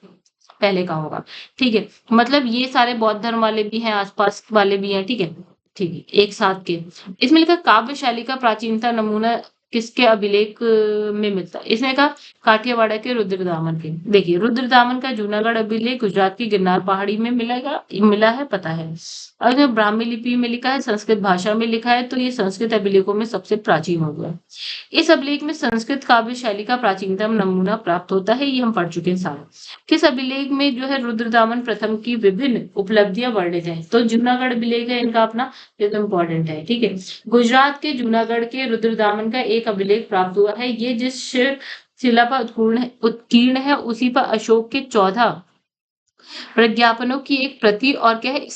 पहले का होगा, ठीक है। मतलब ये सारे बौद्ध धर्म वाले भी हैं, आसपास वाले भी हैं, ठीक है, ठीक है, एक साथ के। इसमें लिखा काव्य शैली का प्राचीनता नमूना किसके अभिलेख में मिलता है। इसने कहा काठियावाड़ के रुद्रदामन के। देखिए रुद्रदामन का जूनागढ़ अभिलेख गुजरात की गिरनार पहाड़ी में मिला है, पता है। अगर ब्राह्मी लिपि में लिखा है, संस्कृत भाषा में लिखा है, तो ये संस्कृत अभिलेखों में सबसे प्राचीन हो गया। इस अभिलेख में संस्कृत काव्य शैली का प्राचीनतम नमूना प्राप्त होता है, ये हम पढ़ चुके हैं सारा। किस अभिलेख में जो है रुद्रदामन प्रथम की विभिन्न उपलब्धियां वर्णित हैं, तो जूनागढ़ अभिलेख है इनका अपना, ये तो इम्पोर्टेंट है, ठीक है। गुजरात के जूनागढ़ के रुद्रदामन का एक अभिलेख प्राप्त हुआ है, ये जिस शिला पर उत्कीर्ण है उसी पर अशोक के 14 प्रज्ञापनों की एक प्रति और क्या है,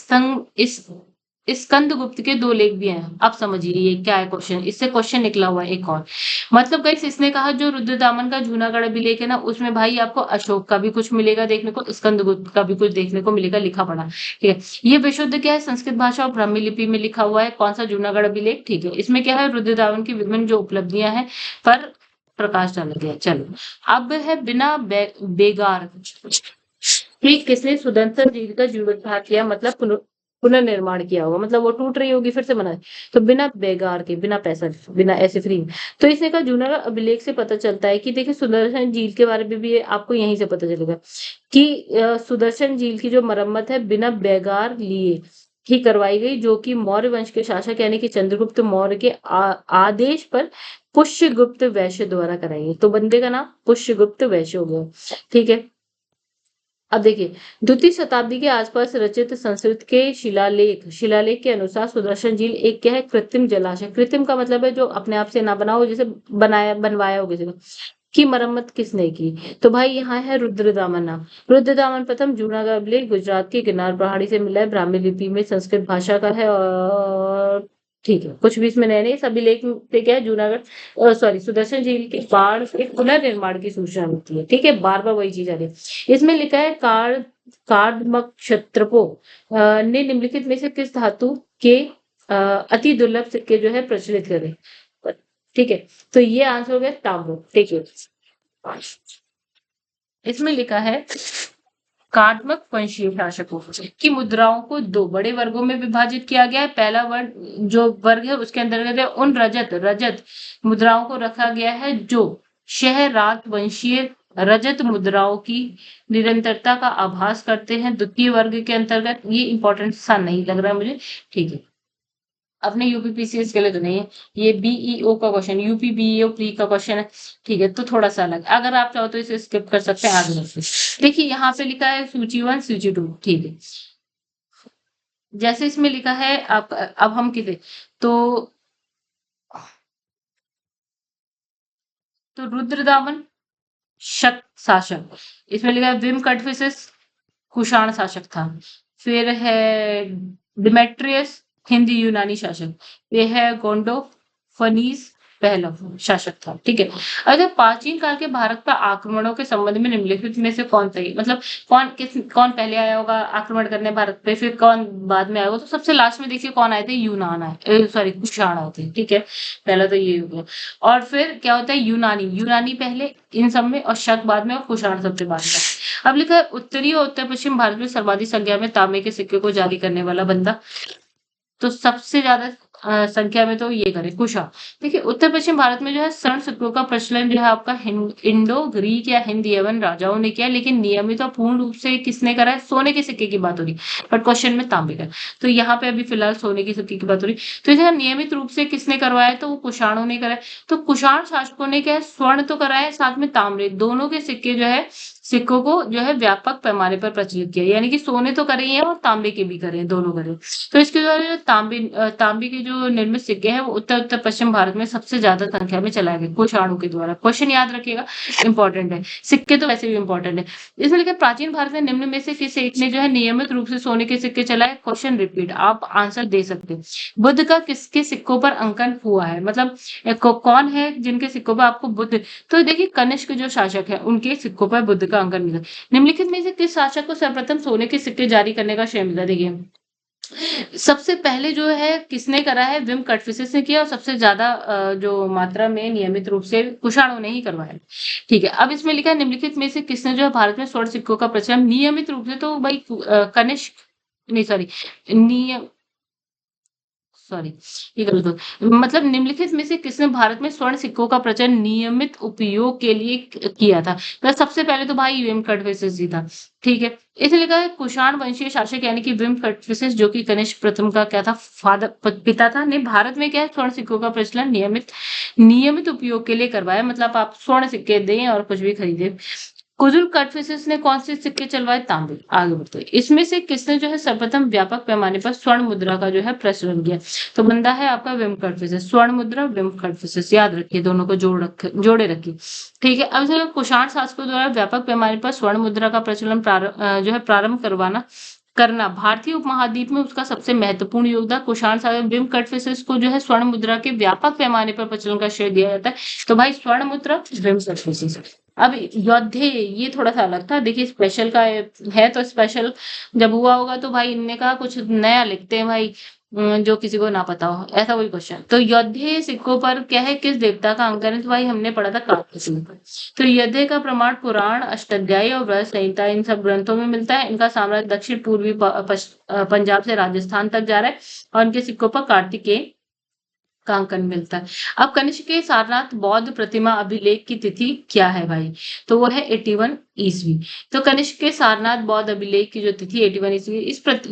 स्कंदगुप्त के 2 लेख भी हैं। अब समझिए ये क्या है क्वेश्चन, इससे क्वेश्चन निकला हुआ है एक और। मतलब गाइस इसने कहा जो रुद्रदामन का जूनागढ़ अभिलेख है ना, उसमें भाई आपको अशोक का भी कुछ मिलेगा देखने को, स्कंदगुप्त का भी कुछ देखने को मिलेगा, लिखा पढ़ा, ठीक है। ये विशुद्ध क्या है, संस्कृत भाषा और ब्राह्मी लिपि में लिखा हुआ है। कौन सा, जूनागढ़ अभिलेख, ठीक है। इसमें क्या है, रुद्रदामन की विभिन्न जो उपलब्धियां हैं पर प्रकाश डाला गया। चलो अब है बिना बेगार, ठीक, किसने सुदर्शन झील का जीर्णोद्धार किया, मतलब पुनर्निर्माण किया होगा, मतलब वो टूट रही होगी फिर से बना, तो बिना बेगार के, बिना पैसा, बिना ऐसे फ्री। तो इसने कहा जूनागढ़ अभिलेख से पता चलता है कि देखिए सुदर्शन झील के बारे में भी आपको यहीं से पता चलेगा कि सुदर्शन झील की जो मरम्मत है बिना बेगार लिए ही करवाई गई, जो कि मौर्य वंश के शासक यानी कि चंद्रगुप्त मौर्य के आदेश पर पुष्यगुप्त वैश्य द्वारा कराई गई। तो बंदे का नाम पुष्यगुप्त वैश्य हो गया। ठीक है। अब देखिए, द्वितीय शताब्दी के आसपास रचित संस्कृत के शिलालेख के अनुसार सुदर्शन झील एक क्या है, कृत्रिम जलाशय। कृत्रिम का मतलब है जो अपने आप से ना बना हो, जैसे बनवाया हो किसी ने, की मरम्मत किसने की? तो भाई यहाँ है रुद्रदामन नाम। रुद्रदामन प्रथम जूनागढ़ जिले गुजरात के गिरनार पहाड़ी से मिला है, ब्राह्मी लिपि में संस्कृत भाषा का है। और ठीक है, कुछ भी इसमें नए नहीं, सभी लेख पे क्या है, जूनागढ़ सॉरी सुदर्शन झील के बाढ़ के पुनर्निर्माण की सूचना मिलती है। ठीक है, बार बार वही चीज आ रही है। इसमें लिखा है कार्डमक्षत्रपो ने निम्नलिखित में से किस धातु के अति दुर्लभ सिक्के जो है प्रचलित करे? ठीक है, तो ये आंसर हो गया तांबो। ठीक है, इसमें लिखा है कार्डमक वंशीय शासकों की मुद्राओं को दो बड़े वर्गों में विभाजित किया गया है। पहला वर्ग जो वर्ग है उसके अंतर्गत है उन रजत मुद्राओं को रखा गया है जो शहरात वंशीय रजत मुद्राओं की निरंतरता का आभास करते हैं। द्वितीय वर्ग के अंतर्गत, ये इंपॉर्टेंट सा नहीं लग रहा मुझे। ठीक है, अपने यूपीपीसीएस के लिए तो नहीं है, ये बीईओ का क्वेश्चन, यूपी बीईओ प्री का क्वेश्चन है। ठीक है, तो थोड़ा सा अलग, अगर आप चाहो तो इसे स्किप कर सकते हैं आगे बढ़ते। देखिए यहाँ पे लिखा है सूची 1 सूची 2। ठीक है, जैसे इसमें लिखा है आप, अब हम किसे तो रुद्रदामन शक शासक, इसमें लिखा है विम कटफिसेस कुषाण शासक था। फिर है डिमेट्रियस हिंदी यूनानी शासक। ये है गोंडो फनीस पहला शासक था। ठीक है, अगर प्राचीन काल के भारत पर आक्रमणों के संबंध में निम्नलिखित में से कौन सही, मतलब कौन पहले आया होगा आक्रमण करने भारत पे, फिर कौन बाद में आया होगा? तो सबसे लास्ट में देखिए कौन आए थे, यूनान आए, सॉरी कुषाण आए थे। ठीक है, पहला तो ये हो गया। और फिर क्या होता है, यूनानी पहले इन सब में, और शक बाद में, और कुषाण सबसे बाद में। अब लिखा है उत्तरी और उत्तर पश्चिम भारत में सर्वाधिक संख्या में तांबे के सिक्के को जारी करने वाला बंदा, तो सबसे ज्यादा संख्या में तो ये करे कुषाण। देखिए उत्तर पश्चिम भारत में जो है स्वर्ण सिक्कों का प्रचलन जो है आपका इंडो ग्रीक या हिंद यवन राजाओं ने किया, लेकिन नियमित और पूर्ण रूप से किसने करा है? सोने के सिक्के की बात हो रही, बट क्वेश्चन में तांबे का। तो यहाँ पे अभी फिलहाल सोने के सिक्के की बात हो रही, तो इसे नियमित रूप से किसने करवाया? तो वो कुषाणों ने कराया। तो कुषाण शासकों ने क्या है, स्वर्ण तो कराया, साथ में तांबे, दोनों के सिक्के जो है, सिक्कों को जो है व्यापक पैमाने पर प्रचलित किया, यानी कि सोने तो करे हैं और तांबे के भी करे, दोनों करे। तो इसके द्वारा जो तांबे के जो निर्मित सिक्के हैं वो उत्तर पश्चिम भारत में सबसे ज्यादा संख्या में चलाए गए कुषाणों के द्वारा। क्वेश्चन याद रखिएगा, इंपॉर्टेंट है, सिक्के तो वैसे भी इंपॉर्टेंट है। इसमें लिखा प्राचीन भारत में निम्न में से किस एक ने जो है नियमित रूप से सोने के सिक्के चलाए? क्वेश्चन रिपीट, आप आंसर दे सकते हैं। बुद्ध का किसके सिक्कों पर अंकन हुआ है, मतलब कौन है जिनके सिक्कों पर आपको बुद्ध, तो देखिए कनिष्क जो शासक है उनके सिक्कों पर बुद्ध का अंकन मिला। निम्नलिखित में से किस शासक को सर्वप्रथम सोने के सिक्के जारी करने का श्रेय मिला? देखिए सबसे पहले जो है किसने करा है, विम कटफिसेस ने किया, और सबसे ज्यादा जो मात्रा में नियमित रूप से कुषाणों ने ही करवाया। ठीक है, अब इसमें लिखा है निम्नलिखित में से किसने जो है भारत में स्वर्ण सिक्कों का प्रचलन नियमित रूप से, तो भाई कनिष्क, नहीं सॉरी, नियम सॉरी ये गलत हो, मतलब निम्नलिखित में से किसने भारत में स्वर्ण सिक्कों का प्रचलन नियमित उपयोग के लिए किया था? तो सबसे पहले तो भाई विम कटफिसेस जी था। ठीक है, इसलिए लिखा है कुषाण वंशीय शासक यानी कि विम कटफिसेस जो कि कनिष्क प्रथम का क्या था, फादर पिता था, ने भारत में क्या है स्वर्ण सिक्कों का प्रचलन नियमित उपयोग के लिए करवाया। मतलब आप स्वर्ण सिक्के दें और कुछ भी खरीदे। कुजुल कटफिसेस ने कौन से सिक्के चलवाए? तांबे। आगे बढ़ते हैं, इसमें से किसने जो है सर्वप्रथम व्यापक पैमाने पर स्वर्ण मुद्रा का जो है प्रचलन किया? तो बंदा है आपका विम कटफिसेस। स्वर्ण मुद्रा विम कटफिसेस, याद रखिए, दोनों को जोड़े रखिए। ठीक है, अब इसमें कुषाण शासकों द्वारा व्यापक पैमाने पर स्वर्ण मुद्रा का प्रचलन जो है प्रारंभ करना भारतीय उपमहाद्वीप में उसका सबसे महत्वपूर्ण योगदान। कुषाण शासक विम कटफिसेस को जो है स्वर्ण मुद्रा के व्यापक पैमाने पर प्रचलन का श्रेय दिया जाता है। तो भाई स्वर्ण मुद्रा विम कटफिसेस। अब योद्धे ये थोड़ा सा अलग था, देखिए स्पेशल का है, तो स्पेशल जब हुआ होगा तो भाई इनने कहा कुछ नया लिखते हैं भाई, जो किसी को ना पता हो, ऐसा कोई क्वेश्चन। तो योद्धे सिक्कों पर क्या है, किस देवता का अंकन है? तो भाई हमने पढ़ा था कार्तिक पर। तो योद्धे का प्रमाण पुराण, अष्टाध्यायी और व्रत संहिता इन सब ग्रंथों में मिलता है। इनका साम्राज्य दक्षिण पूर्वी पंजाब से राजस्थान तक जा रहा है, और इनके सिक्कों पर कार्तिकेय का अंकन मिलता है। अब कनिष्क के सारनाथ बौद्ध प्रतिमा अभिलेख की तिथि क्या है भाई? तो वो है 81 ईस्वी। तो कनिष्क के सारनाथ बौद्ध अभिलेख की जो तिथि 81 ईस्वी,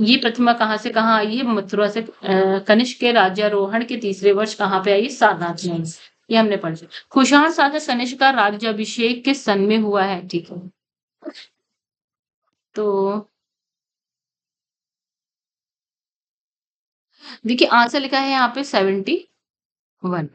ये प्रतिमा कहाँ से कहाँ आई है? मथुरा से। कनिष्क के राज्यारोहण के तीसरे वर्ष कहाँ पे आई? सारनाथ में। ये हमने पढ़ लिया। कुषाण शासक कनिष्क का राज्याभिषेक किस सन में हुआ है? ठीक है, तो देखिए आंसर लिखा है यहाँ पे 71।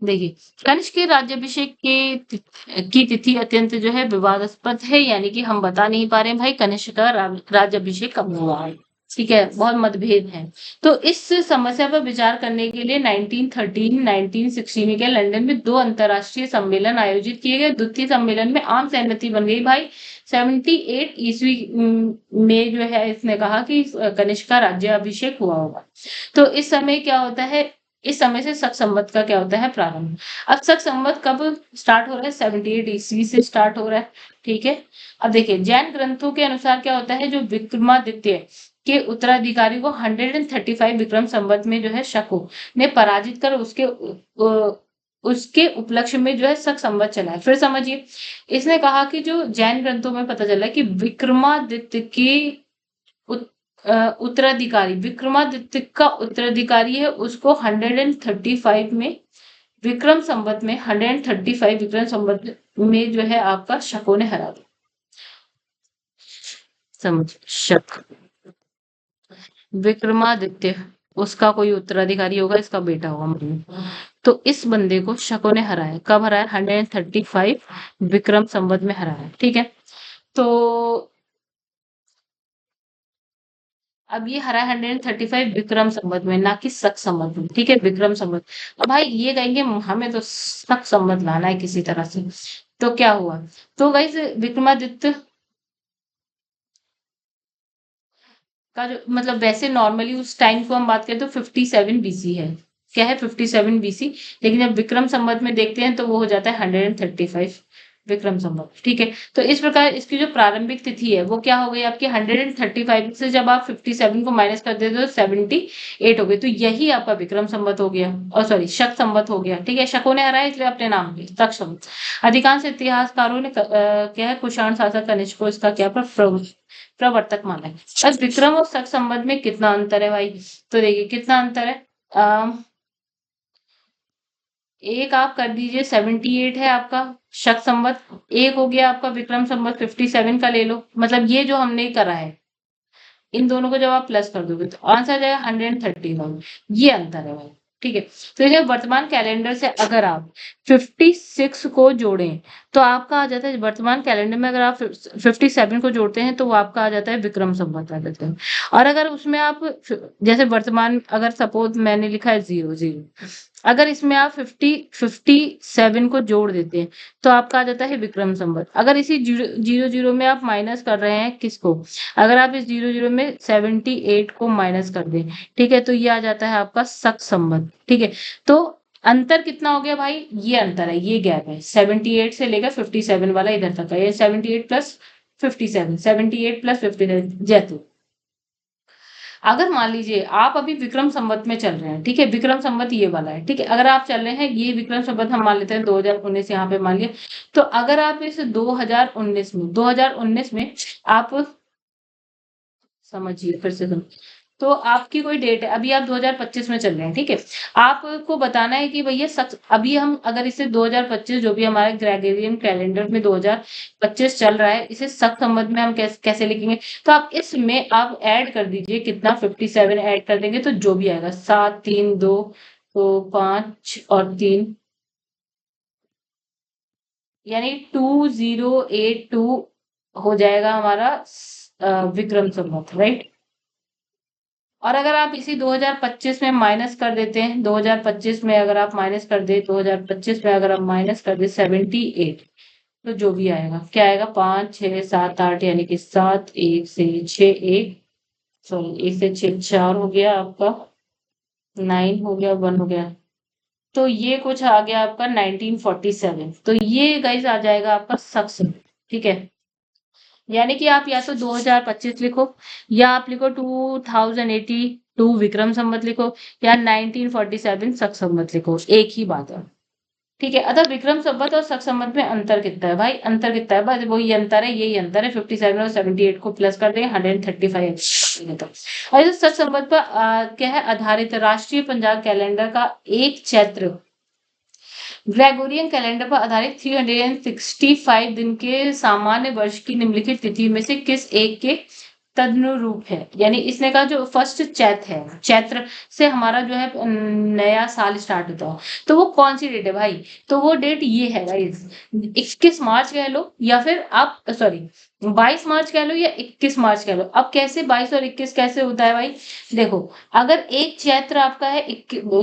देखिए, कनिष्क के राज्याभिषेक की तिथि अत्यंत जो है विवादास्पद है, यानी कि हम बता नहीं पा रहे हैं भाई कनिष्क का राज्याभिषेक कब हुआ है। ठीक है, बहुत मतभेद है। तो इस समस्या पर विचार करने के लिए 1913 1916 में क्या लंदन में 2 अंतर्राष्ट्रीय सम्मेलन आयोजित किए गए। द्वितीय सम्मेलन में आम सहमति बन गई भाई 78 ईस्वी में जो है इसने कहा कि कनिष्क का राज्याभिषेक हुआ होगा। तो इस समय क्या होता है, इस समय से शक संवत का क्या होता है प्रारंभ। अब शक संवत कब स्टार्ट हो रहा है? 78 ईस्वी से स्टार्ट हो रहा है। ठीक है, अब देखिए जैन ग्रंथों के अनुसार क्या होता है, जो विक्रमादित्य के उत्तराधिकारी को 135 विक्रम संवत में जो है शको ने पराजित कर उसके उपलक्ष्य में जो है शक संवत चला है। फिर समझिए, इसने कहा कि जो जैन ग्रंथों में पता चला कि विक्रमादित्य के उत्तराधिकारी, विक्रमादित्य का उत्तराधिकारी है, उसको 135 में विक्रम संवत में 135 विक्रम संवत में जो है आपका शकों ने हरा दिया। समझ, शक विक्रमादित्य उसका कोई उत्तराधिकारी होगा, इसका बेटा होगा मतलब। तो इस बंदे को शकों ने हराया। कब हराया? 135 विक्रम संवत में हराया। ठीक है, तो अब ये हरा 135 विक्रम संवत में, ना कि शक संवत में। ठीक है, विक्रम संवत। अब भाई ये कहेंगे हमें तो शक संवत लाना है किसी तरह से। तो क्या हुआ, तो गाइस विक्रमादित्य का जो मतलब वैसे नॉर्मली उस टाइम को हम बात करें तो 57 बीसी है। क्या है? 57 बीसी। लेकिन जब विक्रम संवत में देखते हैं तो वो हो जाता है 135 विक्रम संवत। ठीक है, तो इस प्रकार इसकी जो प्रारंभिक तिथि है वो क्या हो गई आपकी 135 से जब आप 57 को माइनस कर देते हो तो 78 हो गई। तो यही आपका विक्रम संवत हो गया, और सॉरी शक संवत हो गया। ठीक है, शकों ने हराया इसलिए अपने नाम लिया शक संवत। अधिकांश इतिहासकारों ने क्या है कुषाण शासक कनिष्क को इसका क्या प्रवर्तक माना है। अब विक्रम और शक संवत में कितना अंतर है भाई? तो देखिए कितना अंतर है। एक आप कर दीजिए 78 है आपका शक संवत, एक हो गया आपका विक्रम संवत 57 का ले लो। मतलब ये जो हमने करा है इन दोनों को जब आप प्लस कर दोगे तो आंसर आ जाएगा 131। ये अंतर है भाई। ठीक है, तो ये वर्तमान कैलेंडर से अगर आप 56 को जोड़ें तो आपका आ जाता है, वर्तमान कैलेंडर में अगर आप 57 को जोड़ते हैं तो वो आपका आ जाता है विक्रम संवत आ जाता है। और अगर उसमें आप जैसे वर्तमान, अगर सपोज मैंने लिखा है 00, अगर इसमें आप 57 को जोड़ देते हैं तो आपका आ जाता है विक्रम संवत। अगर इसी 00 में आप माइनस कर रहे हैं किसको, अगर आप इस 00 में 78 को माइनस कर दें, ठीक है, तो ये आ जाता है आपका शक संवत। ठीक है, तो अंतर कितना हो गया भाई? ये अंतर है, ये गैप है 78 से लेकर 57 वाला इधर तक है। ये 78 प्लस 57, 78 प्लस 57। जैसे अगर मान लीजिए आप अभी विक्रम संवत में चल रहे हैं, ठीक है, विक्रम संवत ये वाला है। ठीक है, अगर आप चल रहे हैं ये विक्रम संवत हम मान लेते हैं 2019 यहाँ पे मान लिया। तो अगर आप इस 2019 में आप समझिए, फिर से समझिए, तो आपकी कोई डेट है, अभी आप 2025 में चल रहे हैं। ठीक है, आपको बताना है कि भैया सच अभी हम अगर इसे 2025 जो भी हमारे ग्रेगोरियन कैलेंडर में 2025 चल रहा है, इसे सख्त संबंध में हम कैसे लिखेंगे? तो आप इसमें आप ऐड कर दीजिए कितना, 57 ऐड कर देंगे तो जो भी आएगा 7 3 2 तो 5 और 3 यानी 2082 हो जाएगा हमारा विक्रम संवत, राइट। और अगर आप इसी 2025 में माइनस कर देते हैं, 2025 में अगर आप माइनस कर दे 2025 में अगर आप माइनस कर दे 78, तो जो भी आएगा क्या आएगा, 5 6 7 8, यानी कि 7 1 से 6 1, सॉरी 1 से 6 4 हो गया आपका, 9 हो गया, 1 हो गया। तो ये कुछ आ गया आपका 1947। तो ये गाइस आ जाएगा आपका सक्स। ठीक है, यानी कि आप या तो 2025 लिखो, या आप लिखो 2082 विक्रम संवत लिखो, या 1947 शक संवत लिखो, एक ही बात है। ठीक है, अतः विक्रम संवत और शक संवत में अंतर कितना है भाई? अंतर कितना है? बस वही अंतर है, यही अंतर है। 57 और 78 को प्लस कर देंगे 135। और इस शक संवत पर क्या है आधारित राष्ट्रीय पंजाब कैलेंडर का एक चैत्र ग्रेगोरियन कैलेंडर पर आधारित 365 दिन के सामान्य वर्ष की निम्नलिखित तिथि में से किस एक के तदनुरूप है? यानी इसने कहा जो फर्स्ट चैत है, चैत्र से हमारा जो है नया साल स्टार्ट होता है, तो वो कौन सी डेट है भाई? तो वो डेट ये है गाइस, 21 मार्च कह लो या फिर आप सॉरी 22 मार्च कह लो या 21 मार्च कह लो। अब कैसे 22 और 21 कैसे होता है भाई? देखो, अगर एक चैत्र आपका है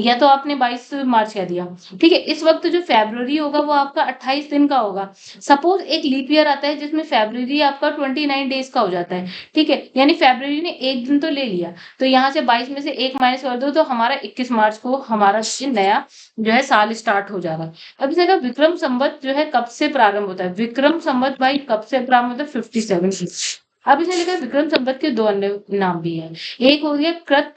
या तो आपने 22 मार्च कह दिया, ठीक है, इस वक्त जो फेब्रुवरी होगा वो आपका 28 दिन का होगा। सपोज एक लीप ईयर आता है जिसमें फेब्रुवरी आपका 29 डेज का हो जाता है, ठीक है, यानी फेब्रुवरी ने एक दिन तो ले लिया, तो यहाँ से 22 में से एक माइनस कर दो तो हमारा 21 मार्च को हमारा नया जो है साल स्टार्ट हो जाएगा। अब इसका विक्रम संवत जो है कब से प्रारंभ होता है? विक्रम संवत भाई कब से प्रारंभ होता है? 57। अब इसने लिखा है विक्रम संवत के दो अन्य नाम भी हैं, एक हो गया कृत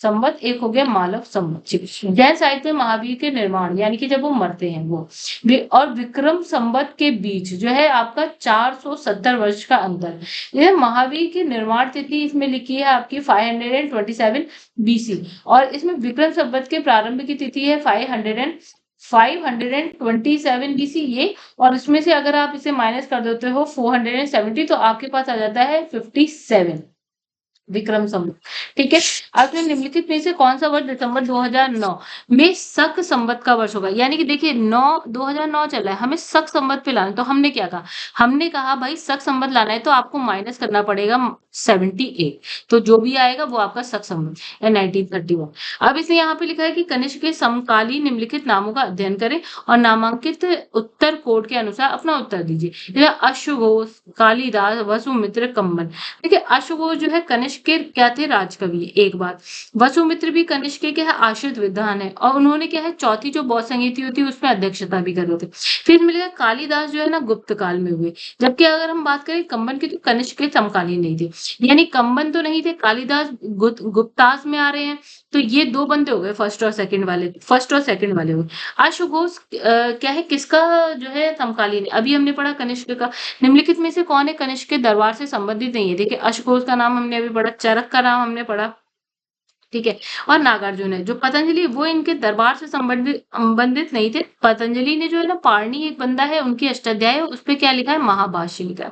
संवत, एक हो गया मालव संवत। जैन साहित्य में महावीर के निर्माण यानी कि जब वो मरते हैं वो और विक्रम संवत के बीच जो है आपका 470 वर्ष का अंतर। यह महावीर की निर्माण तिथि इसमें लिखी है आपकी 527 बीसी और इसमें विक्रम संवत के प्रारंभ की तिथि है 527 बीसी ये, और इसमें से अगर आप इसे माइनस कर देते हो 470 तो आपके पास आ जाता है 57 विक्रम संवत। ठीक है, आपने निम्नलिखित में से कौन सा वर्ष दिसंबर 2009 में शक संवत का वर्ष होगा? यानी कि देखिए 2009 चल रहा है, हमें शक संवत पे लाना, तो हमने क्या कहा? हमने कहा भाई शक संवत लाना है तो आपको माइनस करना पड़ेगा 78, तो जो भी आएगा वो आपका शक संवत या 1931। अब इसने यहाँ पे लिखा है कि कनिष्क के समकालीन निम्नलिखित नामों का अध्ययन करें और नामांकित उत्तर कोड के अनुसार अपना उत्तर दीजिए। अश्वघोष, कालिदास, वसुमित्र, कंबन। देखिए अश्वघोष जो है कनिष्क के क्या थे? राजकवि। एक बात, वसुमित्र भी कनिष्क के क्या है? आश्रित विद्वान है, और उन्होंने क्या है चौथी जो बौद्ध संहिता होती है उसमें अध्यक्षता भी कर रहे थे। फिर मिलेगा कालिदास जो है ना गुप्त काल में हुए, जबकि अगर हम बात करें कंबन की तो कनिष्क के समकालीन नहीं थे, यानी कंबन तो नहीं थे, कालिदास गुप्तास में आ रहे हैं, तो ये दो बंदे हो गए फर्स्ट और सेकंड वाले हुए। अश्वघोष क्या है किसका जो है समकालीन है? अभी हमने पढ़ा कनिष्क का। निम्नलिखित में से कौन है कनिष्क के दरबार से संबंधित नहीं है? देखिए अश्वघोष का नाम हमने अभी पढ़ा, चरक का नाम हमने पढ़ा, ठीक है, और नागार्जुन है जो पतंजलि वो इनके दरबार से संबंधित नहीं थे। पतंजलि ने जो है ना पारणी एक बंदा है उनकी अष्टाध्याय है, उस पे क्या लिखा है? महाभाष्य लिखा है।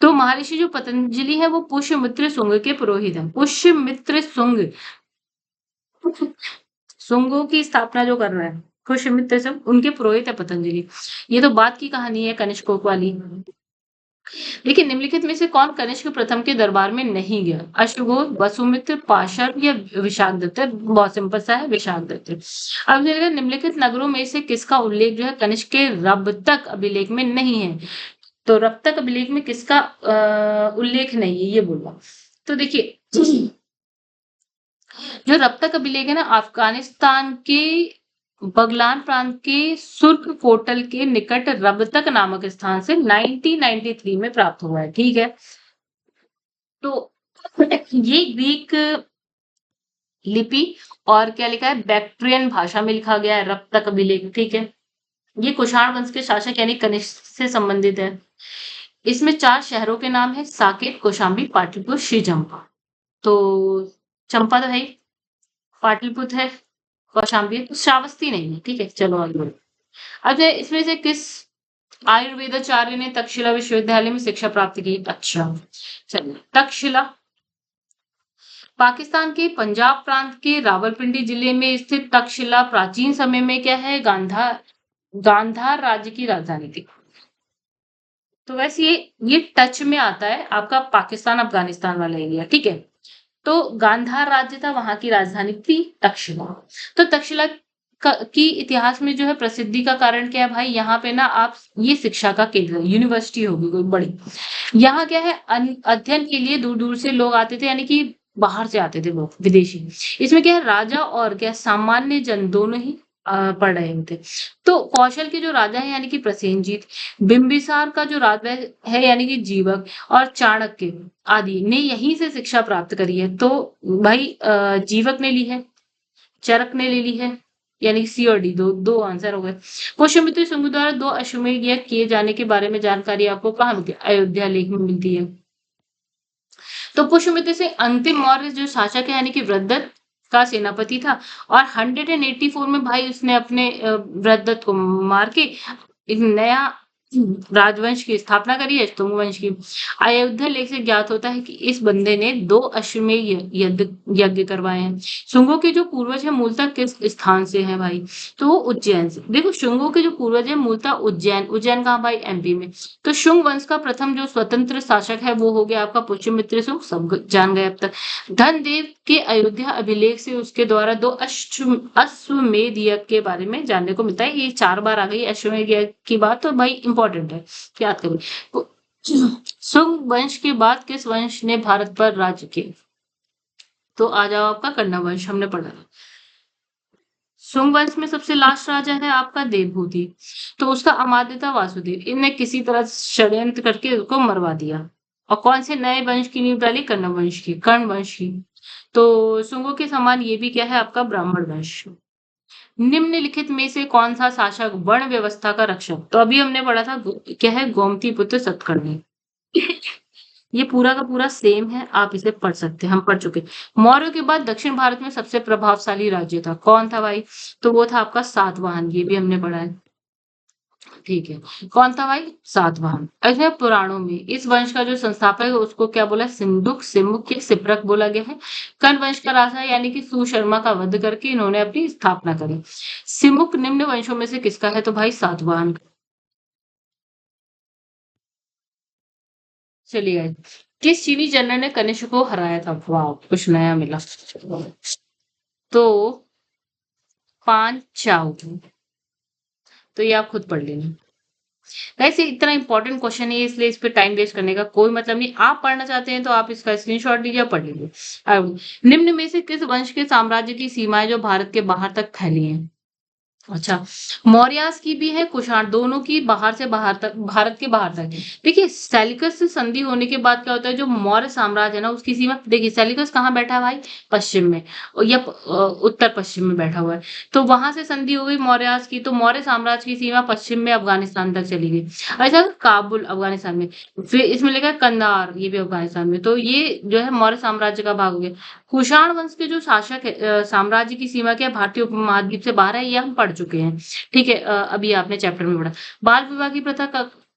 तो महर्षि जो पतंजलि है वो पुष्यमित्र शुंग के पुरोहित है। पुष्यमित्र शुंग, शुंगों की स्थापना जो कर रहा है पुष्यमित्र सब उनके पुरोहित है पतंजलि। ये तो बात की कहानी है कनिष्कों वाली। देखिए निम्नलिखित में से कौन कनिष्क प्रथम के दरबार में नहीं गया? अश्वघोष, वसुमित्र, पाशर या विशाखदत्त? बहुत सिंपल सा है, विशाखदत्त। अब निम्नलिखित नगरों में से किसका उल्लेख जो है कनिष्क के रब्तक अभिलेख में नहीं है? तो रब्तक अभिलेख में किसका उल्लेख नहीं है ये बोलना। तो देखिए जो रब्तक अभिलेख है ना अफगानिस्तान के बगलान प्रांत के सुर्ख कोटल के निकट रबतक नामक स्थान से 1993 में प्राप्त हुआ है। ठीक है, तो ये ग्रीक लिपि और क्या लिखा है? बैक्ट्रियन भाषा में लिखा गया है रबतक अभिलेख। ठीक है, ये कुषाण वंश के शासक यानी कनिष्क से संबंधित है। इसमें 4 शहरों के नाम है साकेत, कौशाम्बी, पाटलिपुत्र, श्रीजंपा। तो चंपा तो है ही, पाटलिपुत्र है, कौशाम्बी है, तो श्रावस्ती नहीं है। ठीक है, चलो आगे बढ़ो। अब इसमें से किस आयुर्वेदाचार्य ने तक्षशिला विश्वविद्यालय में शिक्षा प्राप्त की? अच्छा चलिए, तक्षशिला पाकिस्तान के पंजाब प्रांत के रावलपिंडी जिले में स्थित तक्षशिला प्राचीन समय में क्या है? गांधार राज्य की राजधानी थी। तो वैसे ये टच में आता है आपका पाकिस्तान अफगानिस्तान वाला एरिया। ठीक है, तो गांधार राज्य था, वहां की राजधानी थी तक्षशिला। तो तक्षशिला की इतिहास में जो है प्रसिद्धि का कारण क्या है भाई? यहाँ पे ना आप ये शिक्षा का केंद्र यूनिवर्सिटी होगी कोई बड़ी। यहाँ क्या है अध्ययन के लिए दूर दूर से लोग आते थे, यानी कि बाहर से आते थे लोग विदेशी। इसमें क्या है राजा और क्या सामान्य जन दोनों ही पढ़ रहे होते। तो कौशल के जो राजा है यानी कि प्रसेनजीत, बिंबिसार का जो राजा है यानी कि जीवक, और चाणक्य आदि ने यहीं से शिक्षा प्राप्त करी है। तो भाई जीवक ने ली है, चरक ने ले ली है, यानी सी और डी, दो दो आंसर हो गए। पुष्यमित्र शुंग द्वारा 2 अश्वमेध यज्ञ किए जाने के बारे में जानकारी आपको कहाँ मिलती है? अयोध्या लेख में मिलती है। तो पुष्यमित्र से अंतिम मौर्य जो शासक है यानी कि वृद्धत का सेनापति था और 184 में भाई उसने अपने वृद्धत को मार के एक नया राजवंश की स्थापना करी है, शुंग वंश की। अयोध्या लेख से ज्ञात होता है कि इस बंदे ने 2 अश्वमेध यज्ञ यज्ञ करवाए हैं। शुंगों के जो पूर्वज हैं मूलतः किस स्थान से हैं भाई? तो वो उज्जैन से। देखो शुंगों के जो पूर्वज हैं मूलतः उज्जैन, उज्जैन कहाँ भाई? एमपी में। तो शुंग वंश का प्रथम जो स्वतंत्र शासक है वो हो गया आपका पुष्यमित्र शुंग, सब जान गए अब तक। धनदेव के अयोध्या अभिलेख से उसके द्वारा 2 अश्वमेध यज्ञ के बारे में जानने को मिलता है। ये 4 बार आ गई अश्वमेध यज्ञ की बात, तो भाई इंपॉर्टेंट है, याद करें। तो शुंग वंश के बाद किस वंश ने भारत पर राज्य किया? तो आ जाओ आपका कन्या वंश, हमने पढ़ा था। शुंग वंश में सबसे लास्ट राजा है आपका देवहूति, तो उसका अमात्य था वासुदेव। इनने किसी तरह षड्यंत्र करके उसको मरवा दिया। और कौन से नए वंश की नींव डाली? कर्ण वंश की, कर्ण वंश की। तो शुंगों के समान ये भी क्या है आपका? ब्राह्मण वंश। निम्नलिखित में से कौन सा शासक वर्ण व्यवस्था का रक्षक? तो अभी हमने पढ़ा था क्या है? गोमती पुत्र सतकर्णी। ये पूरा का पूरा सेम है, आप इसे पढ़ सकते हैं, हम पढ़ चुके। मौर्य के बाद दक्षिण भारत में सबसे प्रभावशाली राज्य था, कौन था भाई? तो वो था आपका सातवाहन, ये भी हमने पढ़ा है। ठीक है, कौन था भाई? सातवाहन। ऐसे पुराणों में इस वंश का जो संस्थापक है उसको क्या बोला? सिंधुक, सिमुक या सिप्रक बोला गया है। कर्ण वंश का राजा यानी कि सुशर्मा का वध करके इन्होंने अपनी स्थापना करी। सिमुक निम्न वंशों में से किसका है? तो भाई सातवाहन। चलिए, किस चीनी जनरल ने कनिष्क को हराया था? वाह, कुछ नया मिला। तो पांचाल, तो ये आप खुद पढ़ लेना। वैसे इतना इंपॉर्टेंट क्वेश्चन है इसलिए इस पे टाइम वेस्ट करने का कोई मतलब नहीं। आप पढ़ना चाहते हैं तो आप इसका स्क्रीनशॉट लीजिए और पढ़ लीजिए। अब निम्न में से किस वंश के साम्राज्य की सीमाएं जो भारत के बाहर तक फैली हैं? अच्छा, मौर्यास की भी है, कुषाण, दोनों की बाहर से बाहर तक, भारत के बाहर तक। देखिए सेल्यूकस से संधि होने के बाद क्या होता है? जो मौर्य साम्राज्य है ना उसकी सीमा, देखिए सेल्यूकस कहाँ बैठा है भाई? पश्चिम में, या उत्तर पश्चिम में बैठा हुआ है। तो वहां से संधि हो गई मौर्यास की, तो मौर्य साम्राज्य की सीमा पश्चिम में अफगानिस्तान तक चली गई। अच्छा, काबुल अफगानिस्तान में, फिर इसमें लिखा है कंधार, ये भी अफगानिस्तान में। तो ये जो है मौर्य साम्राज्य का भाग हो गया। कुषाण वंश के जो शासक है, साम्राज्य की सीमा क्या है? भारतीय उपमहाद्वीप से बाहर है, ये हम पढ़ चुके हैं। ठीक है, अभी आपने चैप्टर में पढ़ा। बाल विवाह की प्रथा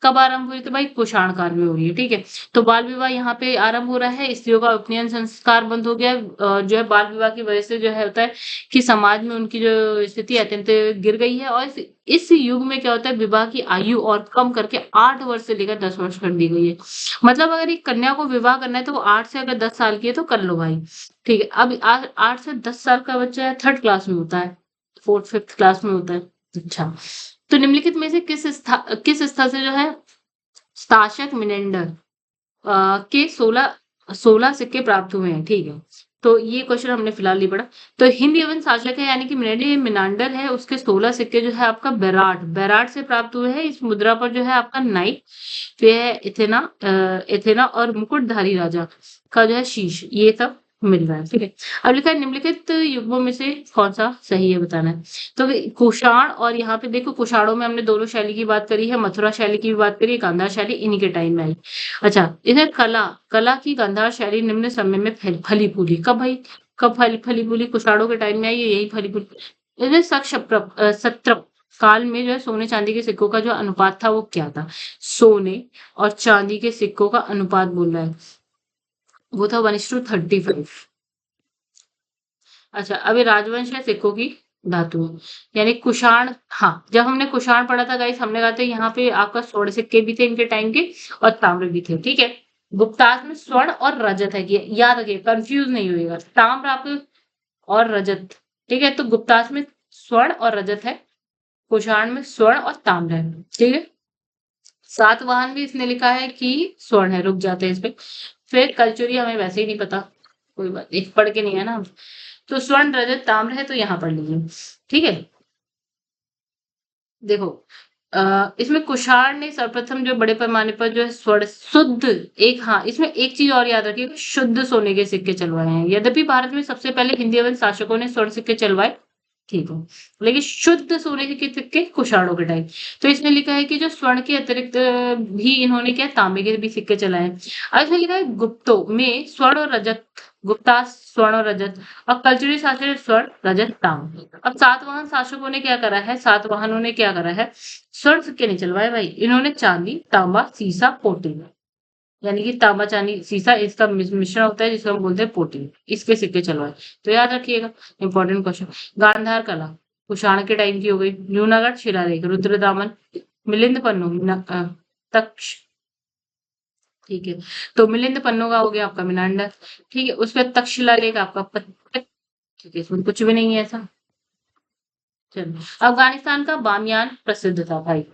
कब आरंभ हुई? तो भाई कुषाण काल में हो रही है। ठीक है, तो बाल विवाह यहाँ पे आरंभ हो रहा है, स्त्रियों का उपनयन संस्कार बंद हो गया। जो है बाल विवाह की वजह से जो है होता है कि समाज में उनकी जो स्थिति अत्यंत गिर गई है। और इस युग में क्या होता है? विवाह की आयु और कम करके 8 वर्ष से लेकर 10 वर्ष कर दी गई है। मतलब अगर एक कन्या को विवाह करना है तो वो 8 से अगर 10 साल की है तो कर लो भाई। ठीक है, अब 8 से 10 साल का बच्चा है, 3rd क्लास में होता है, 4th 5th क्लास में होता है। अच्छा, तो निम्नलिखित में से किस स्थल से जो है शासक मिनेंडर के 16 सिक्के प्राप्त हुए हैं? ठीक है, तो ये क्वेश्चन हमने फिलहाल नहीं पढ़ा। तो हिंद यवन शासक है यानी कि मिनांडर है, उसके 16 सिक्के जो है आपका बेराट, बेराट से प्राप्त हुए हैं। इस मुद्रा पर जो है आपका नाइट, फिर एथेना और मुकुटधारी राजा का जो है शीश, ये सब मिल रहा है। ठीक है, अब लिखा है निम्नलिखित युग्मों में से कौन सा सही है बताना है। तो कुषाण, और यहाँ पे देखो कुषाणों में हमने दोनों शैली की बात करी है, मथुरा शैली की भी बात करी है, गांधार शैली इन्हीं के टाइम में आई। अच्छा, इधर कला, कला की गांधार शैली निम्न समय में फली फूली कब भाई? कब फली फूली? कुषाणों के टाइम में आई है, यही फली फूली। इधर सत्र काल में जो है सोने चांदी के सिक्कों का जो अनुपात था वो क्या था? सोने और चांदी के सिक्कों का अनुपात बोल रहा है, वो था 1:35। अच्छा, अभी राजवंश है सिक्कों की धातु, यानी कुषाण। हाँ, जब हमने कुषाण पढ़ा था गाइस, हमने कहा था यहाँ पे आपका स्वर्ण सिक्के भी थे इनके टाइम के, और ताम्र भी थे। ठीक है, गुप्तास में स्वर्ण और रजत है, ये याद रखिए, कंफ्यूज नहीं होइएगा। ताम्र आपके और रजत, ठीक है, तो गुप्तास में स्वर्ण और रजत है, कुषाण में स्वर्ण और ताम्र है। ठीक है, सातवाहन भी इसने लिखा है कि स्वर्ण है, रुक जाते हैं इस पे। फिर कलचुरी हमें वैसे ही नहीं पता, कोई बात नहीं, पढ़ के नहीं है ना। तो स्वर्ण रजत ताम्र है, तो यहाँ पढ़ लीजिए। ठीक है, देखो इसमें कुषाण ने सर्वप्रथम जो बड़े पैमाने पर जो है स्वर्ण शुद्ध, एक, हाँ इसमें एक चीज और याद रखिए, शुद्ध सोने के सिक्के चलवाए हैं। यद्यपि भारत में सबसे पहले हिंदी एवं शासकों ने स्वर्ण सिक्के चलवाए, ठीक है, लेकिन शुद्ध सोने के सिक्के कुषाणों के टाइम। तो इसमें लिखा है कि जो स्वर्ण के अतिरिक्त भी इन्होंने क्या तांबे के भी सिक्के चलाए। और इसमें लिखा है गुप्तों में स्वर्ण और रजत गुप्ता स्वर्ण और रजत, और कलचुरी शासक स्वर्ण रजत तांबा। अब सातवाहन शासकों ने क्या करा है, सातवाहनों ने क्या करा है, स्वर्ण सिक्के नहीं चलवाए भाई, इन्होंने चांदी, तांबा, सीसा, पोटी, यानी कि तांबा, चांदी, सीसा, इसका मिश्रण होता है जिसको हम बोलते हैं पोटी, इसके सिक्के चलवाए। तो याद रखिएगा, इंपॉर्टेंट क्वेश्चन। गांधार कला कुषाण के टाइम की हो गई। जूनागढ़ शिलालेख रुद्रदामन, मिलिंद पन्नू तक्ष, ठीक है, तो मिलिंद पन्नू का हो गया आपका मीनांडर, ठीक है, उसके बाद तक्षशिला लेख आपका ठीक है, इसमें कुछ भी नहीं है ऐसा। चलो, अफगानिस्तान का बामियान प्रसिद्ध था भाई।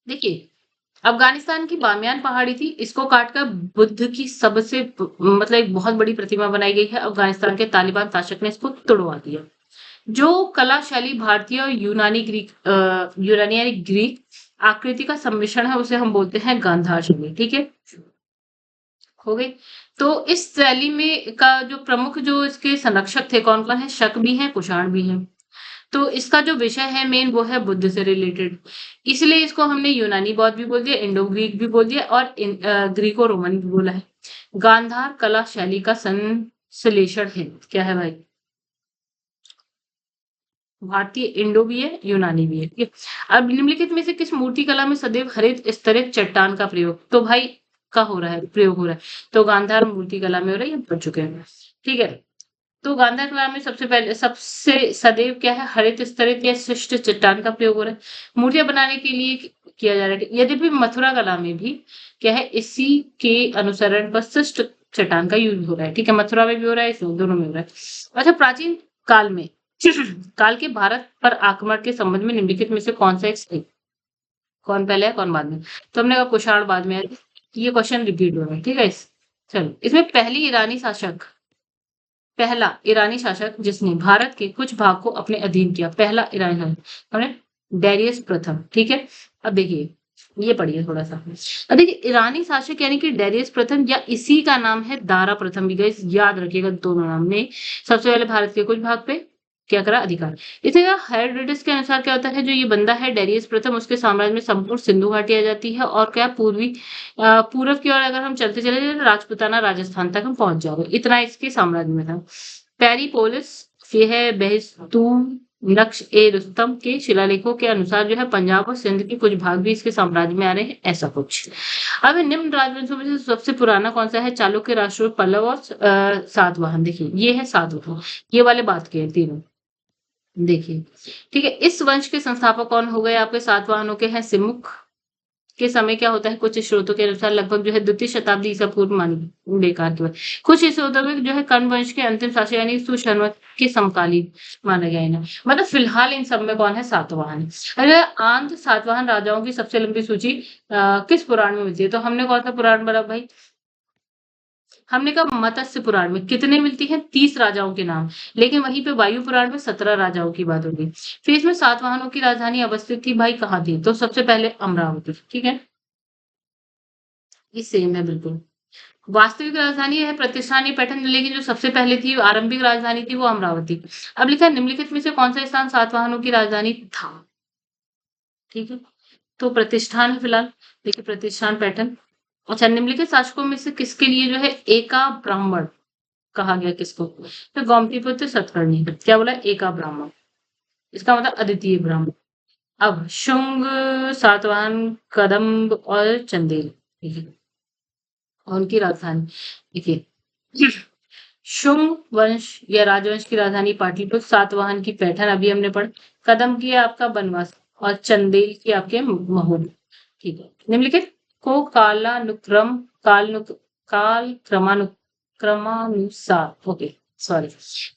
देखिए, अफगानिस्तान की बामियान पहाड़ी थी, इसको काटकर बुद्ध की सबसे मतलब एक बहुत बड़ी प्रतिमा बनाई गई है। अफगानिस्तान के तालिबान शासक ने इसको तुड़वा दिया। जो कला शैली भारतीय और यूनानी यानी ग्रीक आकृति का सम्मिश्रण है, उसे हम बोलते हैं गांधार शैली, ठीक है, हो गई। तो इस शैली में का जो प्रमुख जो इसके संरक्षक थे कौन कौन है, शक भी है, कुषाण भी है। तो इसका जो विषय है मेन वो है बुद्ध से रिलेटेड, इसलिए इसको हमने यूनानी बौद्ध भी बोल दिया, इंडो ग्रीक भी बोल दिया, और ग्रीको रोमन भी बोला है। गांधार कला शैली का संश्लेषण है, क्या है भाई, भारतीय, इंडो भी है, यूनानी भी है, ठीक है। अब निम्नलिखित में से किस मूर्ति कला में सदैव हरित स्तरित चट्टान का प्रयोग, तो भाई का हो रहा है, प्रयोग हो रहा है, तो गांधार मूर्ति कला में हो रहा है, ये पढ़ चुके हैं, ठीक है। तो गांधार कला में सबसे पहले सबसे सदैव क्या है, हरित स्तरित या शिष्ट चट्टान का प्रयोग हो रहा है, मूर्तियां बनाने के लिए किया जा रहा है। यद्यपि मथुरा कला में भी क्या है, इसी के अनुसरण पर शिष्ट चट्टान का यूज हो रहा है, ठीक है, मथुरा में भी हो रहा है, इसमें दोनों में हो रहा है। अच्छा, प्राचीन काल में काल के भारत पर आक्रमण के संबंध में निम्नलिखित में से कौन सा एक सही, कौन पहले है कौन बाद में, तो हमने कहा कुषाण बाद में है, ये क्वेश्चन रिपीट हो रहा है, ठीक है। चलो, इसमें पहला ईरानी शासक जिसने भारत के कुछ भाग को अपने अधीन किया, पहला ईरानी शासक हमने डेरियस प्रथम, ठीक है। अब देखिए, ये पढ़िए थोड़ा सा। अब देखिए, ईरानी शासक यानी कि डेरियस प्रथम या इसी का नाम है दारा प्रथम भी, गाइस याद रखिएगा, दोनों नाम ने सबसे पहले भारत के कुछ भाग पे क्या करा, अधिकार। इसी का हेरोडोटस के अनुसार क्या होता है, जो ये बंदा है डेरियस प्रथम, उसके साम्राज्य में संपूर्ण सिंधु घाटी आ जाती है, और क्या पूर्व की ओर अगर हम चलते चले जाए तो राजपूताना राजस्थान तक हम पहुंच जाओगे, इतना इसके साम्राज्य में था। पेरिपोलिस, ये है बेहस्तून, नक्श ए रुस्तम के शिलालेखों के अनुसार जो है पंजाब और सिंध के कुछ भाग भी इसके साम्राज्य में आ रहे हैं, ऐसा कुछ। अब निम्न राजवंशों में से सबसे पुराना कौन सा है, चालुक्य, राष्ट्र, पल्लव और सातवाहन। देखिए, ये है सातवाहन, ये वाले बात के तीनों, देखिए, ठीक है। इस वंश के संस्थापक कौन हो गए आपके, सातवाहनों के हैं सिमुख के समय क्या होता है, कुछ स्रोतों के अनुसार लगभग जो है द्वितीय शताब्दी ईसा पूर्व मानी, बेकार की बात। कुछ स्रोतों में जो है कर्ण वंश के अंतिम शासक यानी सुशर्मा के समकालीन माना गया है, मतलब फिलहाल इन सब में कौन है, सातवाहन। अगर आंध्र सातवाहन राजाओं की सबसे लंबी सूची किस पुराण में मिलती है, तो हमने कौन सा पुराण बोला भाई, हमने कहा मत्स्य पुराण में कितने मिलती है, 30 राजाओं के नाम, लेकिन वहीं पे वायु पुराण में 17 राजाओं की बात होगी। फिर इसमें सातवाहनों की राजधानी अवस्थित थी भाई, कहाँ थी, तो सबसे पहले अमरावती, ठीक है, ये सेम है बिल्कुल। वास्तविक राजधानी है प्रतिष्ठानी पैठन, लेकिन जो सबसे पहले थी आरंभिक राजधानी थी वो अमरावती। अब लिखा है निम्नलिखित में से कौन सा स्थान सातवाहनों की राजधानी था, ठीक है, तो प्रतिष्ठान है फिलहाल, देखिए प्रतिष्ठान पैठन। अच्छा, निम्नलिखित शासकों में से किसके लिए जो है एका ब्राह्मण कहा गया, किसको, तो गौमतीपुत्र सतकर्णी, क्या बोला, एका ब्राह्मण, इसका मतलब अद्वितीय ब्राह्मण। अब शुंग, सातवाहन, कदम्ब और चंदेल, ठीक है, और उनकी राजधानी देखिए, शुंग वंश या राजवंश की राजधानी पाटलिपुत्र, सातवाहन की पैठन अभी हमने पढ़ा, कदम की है आपका बनवास, और चंदेल की आपके महू, ठीक है। निम्नलिखित को काल क्रमानुसार, ओके सॉरी,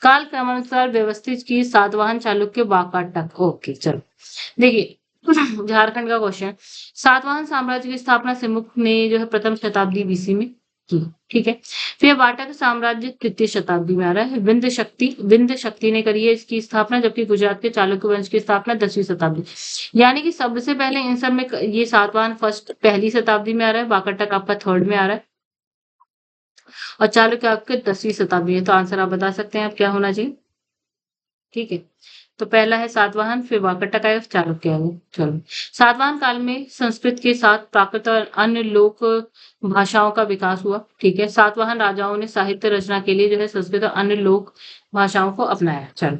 काल क्रमानुसार व्यवस्थित की सातवाहन, चालुक्य, वाकाटक, ओके चलो। देखिए, झारखंड का क्वेश्चन, सातवाहन साम्राज्य की स्थापना सिमुक ने जो है प्रथम शताब्दी बीसी में की, ठीक है। फिर वाटक साम्राज्य तृतीय शताब्दी में आ रहा है, विंध्य शक्ति ने करी है इसकी स्थापना, जबकि गुजरात के चालुक्य वंश की स्थापना 10वीं शताब्दी, यानी कि सबसे पहले इन सब में ये सातवाहन फर्स्ट पहली शताब्दी में आ रहा है, वाकाटक आपका थर्ड में आ रहा है, और चालुक्य आपके 10वीं शताब्दी में। तो आंसर आप बता सकते हैं आप क्या होना चाहिए, ठीक है। तो पहला है सातवाहन, फिर वाकाटक आएगा, चालुक्य आएगा। चलो, सातवाहन काल में संस्कृत के साथ प्राकृत और अन्य लोक भाषाओं का विकास हुआ। ठीक है, सातवाहन राजाओं ने साहित्य रचना के लिए जो है संस्कृत और अन्य लोक भाषाओं को अपनाया। चलो,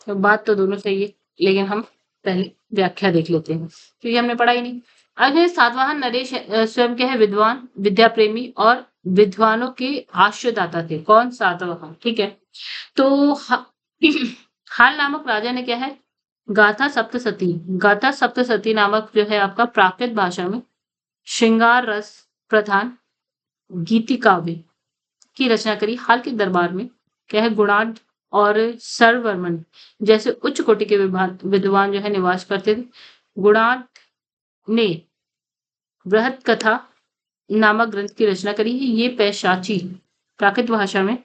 तो बात तो दोनों सही है, लेकिन हम पहले व्याख्या देख लेते हैं, क्योंकि हमने पढ़ा ही नहीं। आगे सातवाहन नरेश स्वयं क्या है, विद्वान, विद्या प्रेमी और विद्वानों के आश्रयदाता थे। कौन? सातवाहन। ठीक है, तो हाल नामक राजा ने क्या है, गाथा सप्तशती, गाथा सप्तशती नामक जो है आपका प्राकृत भाषा में श्रृंगार रस प्रधान गीति काव्य की रचना करी। हाल के दरबार में क्या है, गुणाढ़ और सरवर्मन जैसे उच्च कोटि के विद्वान जो है निवास करते थे। गुणाढ़ ने बृहत कथा नामक ग्रंथ की रचना करी है। ये पैशाची प्राकृत भाषा में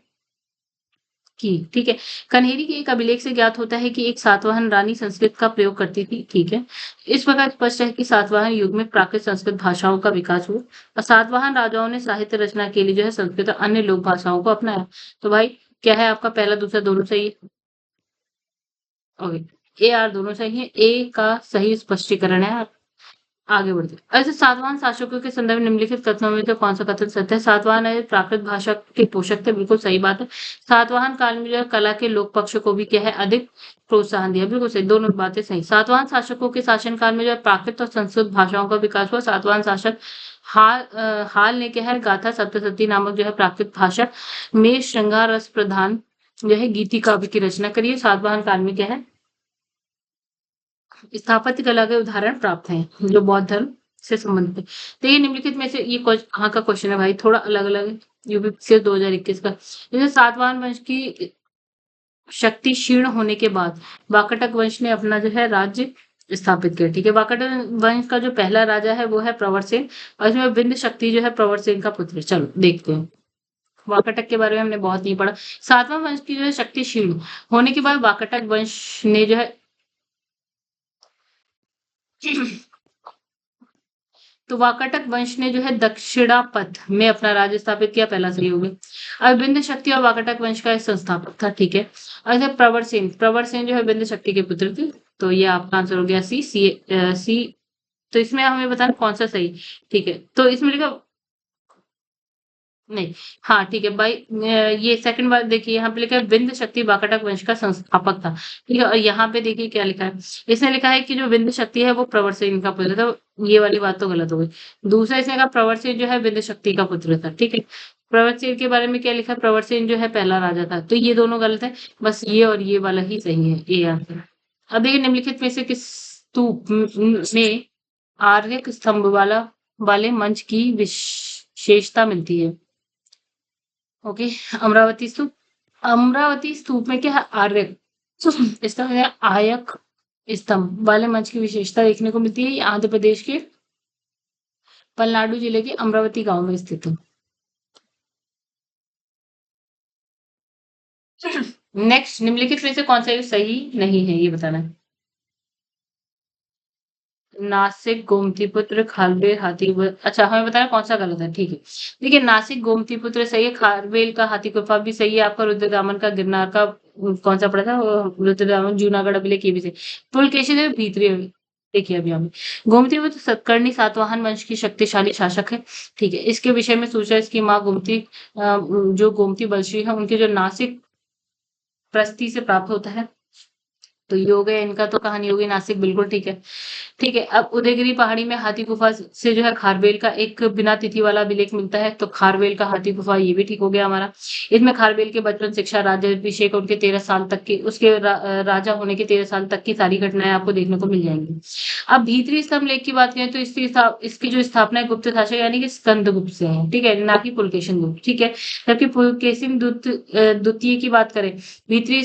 की। ठीक है, कन्हेरी के एक अभिलेख से ज्ञात होता है कि एक सातवाहन रानी संस्कृत का प्रयोग करती थी। ठीक है, इस प्रकार स्पष्ट है कि सातवाहन युग में प्राकृत संस्कृत भाषाओं का विकास हुआ और सातवाहन राजाओं ने साहित्य रचना के लिए जो है संस्कृत और अन्य लोक भाषाओं को अपनाया। तो भाई क्या है आपका, पहला दूसरा दोनों सही है। ओके, ए आर दोनों सही है, ए का सही स्पष्टीकरण है। आगे बढ़ते हैं। ऐसे सातवाहन शासकों के संदर्भ में निम्नलिखित कथनों में से कौन सा कथन सत्य है? सातवाहन प्राकृत भाषा के पोषक थे, बिल्कुल सही बात है। सातवाहन काल में जो है कला के लोक पक्ष को भी क्या है, अधिक प्रोत्साहन दिया, बिल्कुल सही, दोनों बातें सही। सातवाहन शासकों के शासन काल में जो है प्राकृत और संस्कृत भाषाओं का विकास हुआ। सातवाहन शासक हाल ने क्या है, गाथा सप्तशती नामक जो है प्राकृत भाषा में श्रृंगार रस प्रधान जो है गीति काव्य की रचना करी है। सातवाहन काल में क्या है, स्थापत्य कला के उदाहरण प्राप्त हैं जो बौद्ध धर्म से संबंधित है। तो ये निम्नलिखित में से ये कहाँ का क्वेश्चन है भाई, थोड़ा अलग अलग है, यूपीएससी 2021 का। जैसे सातवाहन वंश की शक्ति क्षीण होने के बाद वाकाटक वंश ने अपना जो है राज्य स्थापित किया। ठीक है, वाकाटक वंश का जो पहला राजा है वो है प्रवरसेन और इसमें विंध्य शक्ति जो है प्रवरसेन का पुत्र है। चलो देखते हैं, वाकाटक के बारे में हमने बहुत नहीं पढ़ा। सातवां वंश की जो है शक्ति क्षीण होने के बाद वाकाटक वंश ने जो है तो वाकाटक वंश ने जो है दक्षिणापथ में अपना राज्य स्थापित किया, पहला सही हो गया। अब विंध्य शक्ति और वाकाटक वंश का एक संस्थापक था। ठीक है, ऐसे प्रवरसेन जो है विंध्य शक्ति के पुत्र थे। तो ये आपका आंसर हो गया सी। तो इसमें हमें बताना कौन सा सही। ठीक है, तो इसमें लिखा नहीं, हाँ ठीक है भाई, ये सेकंड बार देखिए, यहाँ पे लिखा है विंध्य शक्ति वाकाटक वंश का संस्थापक था। ठीक है, और यहाँ पे देखिए क्या लिखा है, इसने लिखा है कि जो विंध्य शक्ति है वो प्रवरसेन का पुत्र था। ये वाली बात तो गलत हो गई। दूसरा इसने कहा प्रवरसेन जो है विंध्य शक्ति का पुत्र था। ठीक है, प्रवरसेन के बारे में क्या लिखा है, प्रवरसेन जो है पहला राजा था। तो ये दोनों गलत है, बस ये और ये वाला ही सही है, ये आंसर। अब देखिए निम्नलिखित में से किस स्तूप में आर्य स्तंभ वाले मंच की विशेषता मिलती है? ओके, अमरावती स्तूप में क्या है, आर्य स्तंभ है, आयक स्तंभ वाले मंच की विशेषता देखने को मिलती है। ये आंध्र प्रदेश के पलनाडु जिले के अमरावती गांव में स्थित है। नेक्स्ट, निम्नलिखित में से कौन सा सही नहीं है, ये बताना है। नासिक गोमतीपुत्र खारवेल हाथी अच्छा, हमें बताना कौन सा गलत है। ठीक है, देखिए नासिक गोमतीपुत्र सही है, खारवेल का हाथी गुफा भी सही है आपका, रुद्रदामन का गिरनार का कौन सा पड़ा था, रुद्रदामन जूनागढ़ अभिलेख ये भी सही। पुलकेशी है भीतरी। देखिए अभी हमें गोमतीपुत्र सतकर्णी सातवाहन वंश की शक्तिशाली शासक है। ठीक है, इसके विषय में सोचा इसकी माँ गोमती जो गोमती बलश्री है उनके जो नासिक प्रस्ती से प्राप्त होता है। तो ये हो गया इनका, तो कहानी होगी नासिक, बिल्कुल ठीक है। ठीक है, अब उदयगिरी पहाड़ी में हाथी गुफा से जो है खारवेल का एक बिना तिथि वाला अभिलेख मिलता है। तो खारवेल का हाथी गुफा ये भी ठीक हो गया हमारा। इसमें खारवेल के बचपन, शिक्षा, राज्याभिषेक, उनके 13 साल तक की उसके राजा होने के 13 साल तक की सारी घटनाएं आपको देखने को मिल जाएंगी। अब भीतरी स्तंभ लेख की बात करें तो इसकी जो स्थापना है गुप्त शासक यानी कि स्कंदगुप्त से है। ठीक है, ना कि पुलकेशिन गुप्त। ठीक है, जबकि पुलकेशिन द्वितीय की बात करें, भीतरी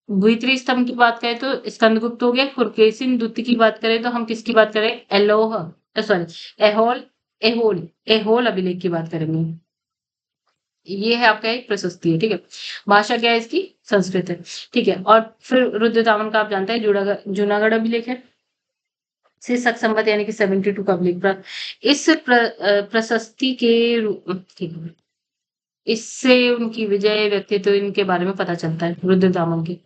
भीतरी स्तंभ की बात करें तो स्कंदगुप्त हो गया। पुलकेशिन द्वितीय की बात करें तो हम किसकी बात करें, सॉरी एहोल एहोल एहोल अभिलेख की बात करेंगे। ये है आपका एक प्रशस्ति है। ठीक है, भाषा क्या है इसकी, संस्कृत है। ठीक है, और फिर रुद्रदामन का आप जानते हैं जूनागढ़ अभिलेख है से शक संवत यानी कि 72 का अभिलेख प्राप्त। इस प्रशस्ति के ठीक है, इससे उनकी विजय, व्यक्तित्व इनके बारे में पता चलता है, रुद्रदामन के।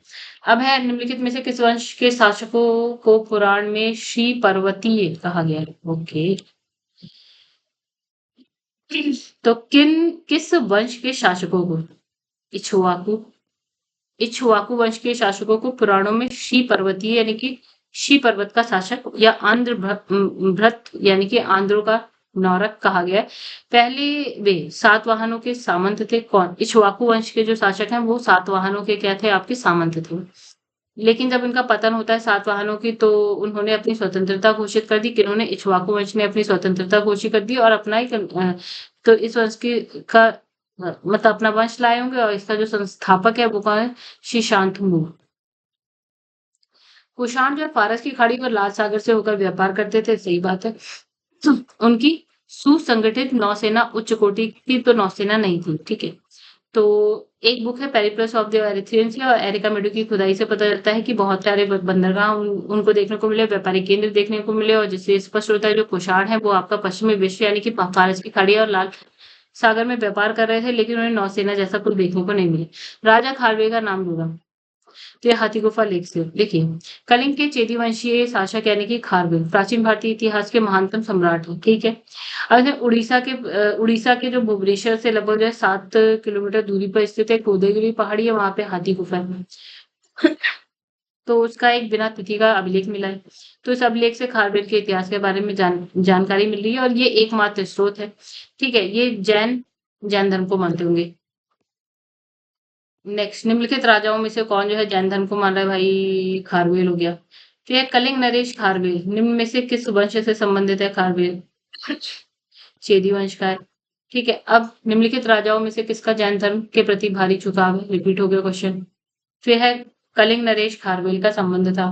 अब है निम्नलिखित में से किस वंश के शासकों को पुराण में श्री पर्वतीय कहा गया है? ओके। तो किस वंश के शासकों को? इक्ष्वाकु। इक्ष्वाकु वंश के शासकों को पुराणों में श्री पर्वतीय यानी कि श्री पर्वत का शासक या भ्रत यानी कि आंध्रों का नौरक कहा गया है। पहले वे सातवाहनों के सामंत थे। कौन? इक्ष्वाकु वंश के जो शासक हैं वो सातवाहनों के क्या थे? आपके सामंत थे। लेकिन जब इनका पतन होता है सातवाहनों की, तो उन्होंने अपनी स्वतंत्रता घोषित कर दी। किन्होंने? इक्ष्वाकु वंश ने अपनी स्वतंत्रता घोषित कर दी और अपना ही तो इस वंश की का मतलब अपना वंश लाए होंगे और इसका जो संस्थापक है वो कौन है? श्री शांतनु। कुषाण जो है फारस की खाड़ी और लाल सागर से होकर व्यापार करते थे, सही बात है। उनकी सुसंगठित नौसेना उच्च कोटि की तो नौसेना नहीं थी, ठीक है। तो एक बुक है पेरिप्लस ऑफ द एरिथ्रियंस और एरिका मेडू की खुदाई से पता चलता है कि बहुत सारे बंदरगाह उनको देखने को मिले, व्यापारिक केंद्र देखने को मिले और जिससे स्पष्ट होता है जो कुषाण है वो आपका पश्चिमी विश्व यानी कि फारस की खाड़ी और लाल सागर में व्यापार कर रहे थे, लेकिन उन्हें नौसेना जैसा कुछ देखने को नहीं मिले। राजा खारवेल का नाम दूंगा तो ये हाथी गुफा लेक से। देखिए, कलिंग के चेदी वंशीय शासक यानी कि खारवेल प्राचीन भारतीय इतिहास के महानतम सम्राट हैं, ठीक है। अब उड़ीसा के जो भुवनेश्वर से लगभग जो है 7 किलोमीटर दूरी पर स्थित एक उदयगिरी पहाड़ी है, वहां पे हाथी गुफा है। तो उसका एक बिना तिथि का अभिलेख मिला है। तो इस अभिलेख से खारवेल के इतिहास के बारे में जानकारी मिल रही है और ये एकमात्र स्रोत है, ठीक है। ये जैन धर्म को मानते होंगे। नेक्स्ट, निम्नलिखित राजाओं में से कौन जो है जैन धर्म को मान रहा है? भाई खारवेल हो गया। फिर है कलिंग नरेश खारवेल, निम्न में से किस वंश से संबंधित है खारवेल? चेदी वंश का है, ठीक है। अब निम्नलिखित राजाओं में से किसका जैन धर्म के प्रति भारी झुकाव है? रिपीट हो गया क्वेश्चन। फिर है कलिंग नरेश खारवेल का संबंध था।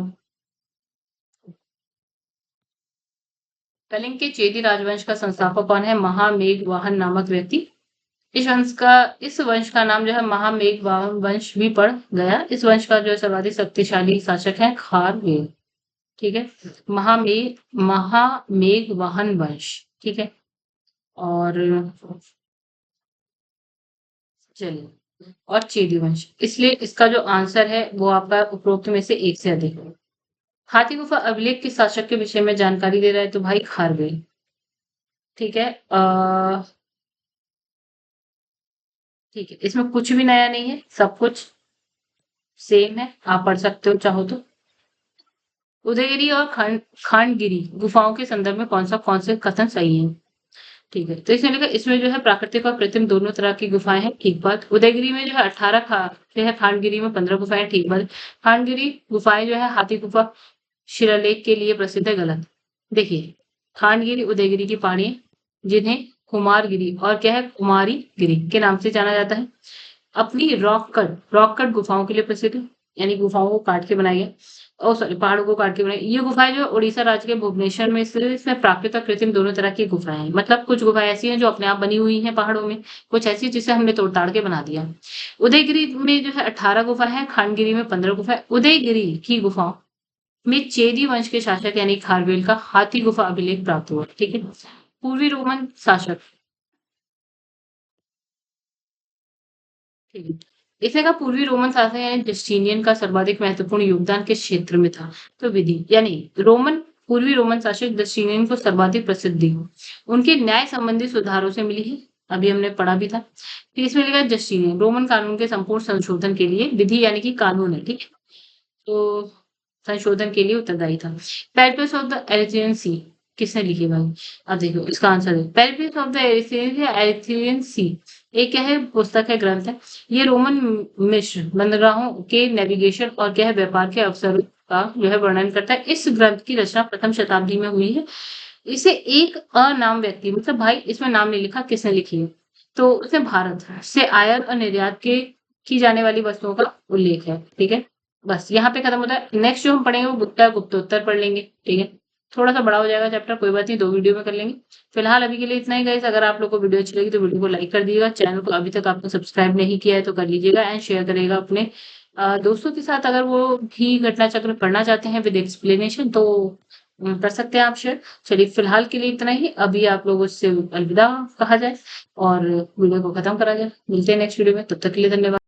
कलिंग के चेदी राजवंश का संस्थापक कौन है? महामेघवाहन नामक व्यक्ति। इस वंश का नाम जो है महामेघवाहन वंश भी पड़ गया। इस वंश का जो है सर्वाधिक शक्तिशाली शासक है खारवेल, ठीक है। महामेघवाहन वंश, ठीक है। और चलिए, और चेदी वंश, इसलिए इसका जो आंसर है वो आपका उपरोक्त में से एक से अधिक है। हाथी गुफा अभिलेख किस शासक के विषय में जानकारी दे रहा है? तो भाई खारवेल, ठीक है। ठीक है, इसमें कुछ भी नया नहीं है, सब कुछ सेम है, आप पढ़ सकते हो चाहो तो। उदयगिरी और खंडगिरी गुफाओं के संदर्भ में कौन से कथन सही है? ठीक है, तो इसमें लिखा इसमें जो है प्राकृतिक और कृत्रिम दोनों तरह की गुफाएं हैं, ठीक बात। उदयगिरी में जो है 18 जो है, खांडगिरी में 15 गुफाएं, ठीक बात। खांडगिरी गुफाएं जो है हाथी गुफा शिलालेख के लिए प्रसिद्ध है, गलत। देखिए, खांडगिरी उदयगिरी की पहाड़ियां जिन्हें कुमारगिरी और क्या है कुमारी गिरी के नाम से जाना जाता है, अपनी रॉक कट गुफाओं के लिए प्रसिद्ध है, यानी गुफाओं को काट के बनाई है। ओ सॉरी, पहाड़ों को काट के बनाई। ये गुफाएं जो उड़ीसा राज्य के भुवनेश्वर में स्थित है, इसमें प्राकृतिक और कृत्रिम दोनों तरह की गुफाएं हैं। मतलब कुछ गुफाएं ऐसी हैं जो अपने आप बनी हुई हैं पहाड़ों में, कुछ ऐसी जिसे हमने तोड़ ताड़ के बना दिया। उदयगिरी में जो है 18 गुफा है, खांडगिरी में 15 गुफा है। उदयगिरी की गुफाओं में चेदी वंश के शासक यानी खारवेल का हाथी गुफा अभिलेख प्राप्त हुआ, ठीक है। पूर्वी रोमन शासक, ठीक है। इसने कहा पूर्वी रोमन शासक यानी जस्टिनियन का सर्वाधिक महत्वपूर्ण योगदान किस क्षेत्र में था? तो विधि, यानी पूर्वी रोमन शासक जस्टिनियन को सर्वाधिक प्रसिद्धि उनके न्याय संबंधी सुधारों से मिली है, अभी हमने पढ़ा भी था। फिर इसमें लिखा जस्टिनियन रोमन कानून के संपूर्ण संशोधन के लिए, विधि यानी कि कानून है, ठीक है, तो संशोधन के लिए उत्तरदायी था। पेरिप्लस ऑफ द एरिथ्रियन सी किसने लिखी भाई? अब देखो इसका आंसर है पेरिप्लस ऑफ द एरिथ्रियन सी। एक क्या है? पुस्तक है, ग्रंथ है। ये रोमन मिस्र बंदरगाहों के नेविगेशन और क्या है व्यापार के अवसरों का जो है वर्णन करता है। इस ग्रंथ की रचना प्रथम शताब्दी में हुई है। इसे एक अनाम व्यक्ति, मतलब भाई इसमें नाम नहीं लिखा किसने लिखी है, तो उसने भारत से आयात और निर्यात के की जाने वाली वस्तुओं का उल्लेख है, ठीक है। बस यहाँ पे खत्म होता है। नेक्स्ट जो हम पढ़ेंगे वो गुप्तोत्तर पढ़ लेंगे, ठीक है। थोड़ा सा बड़ा हो जाएगा चैप्टर, कोई बात नहीं, 2 वीडियो में कर लेंगे। फिलहाल अभी के लिए इतना ही गाइस। अगर आप लोग को वीडियो अच्छी लगी तो वीडियो को लाइक कर दीजिएगा, चैनल को अभी तक आपने सब्सक्राइब नहीं किया है तो कर लीजिएगा एंड शेयर करेगा अपने दोस्तों के साथ। अगर वो भी घटना चक्र पढ़ना चाहते हैं विद एक्सप्लेनेशन तो कर सकते हैं आप शेयर। चलिए फिलहाल के लिए इतना ही, अभी आप लोगों से अलविदा कहा जाए और वीडियो को खत्म करा जाए। मिलते हैं नेक्स्ट वीडियो में, तब तक के लिए धन्यवाद।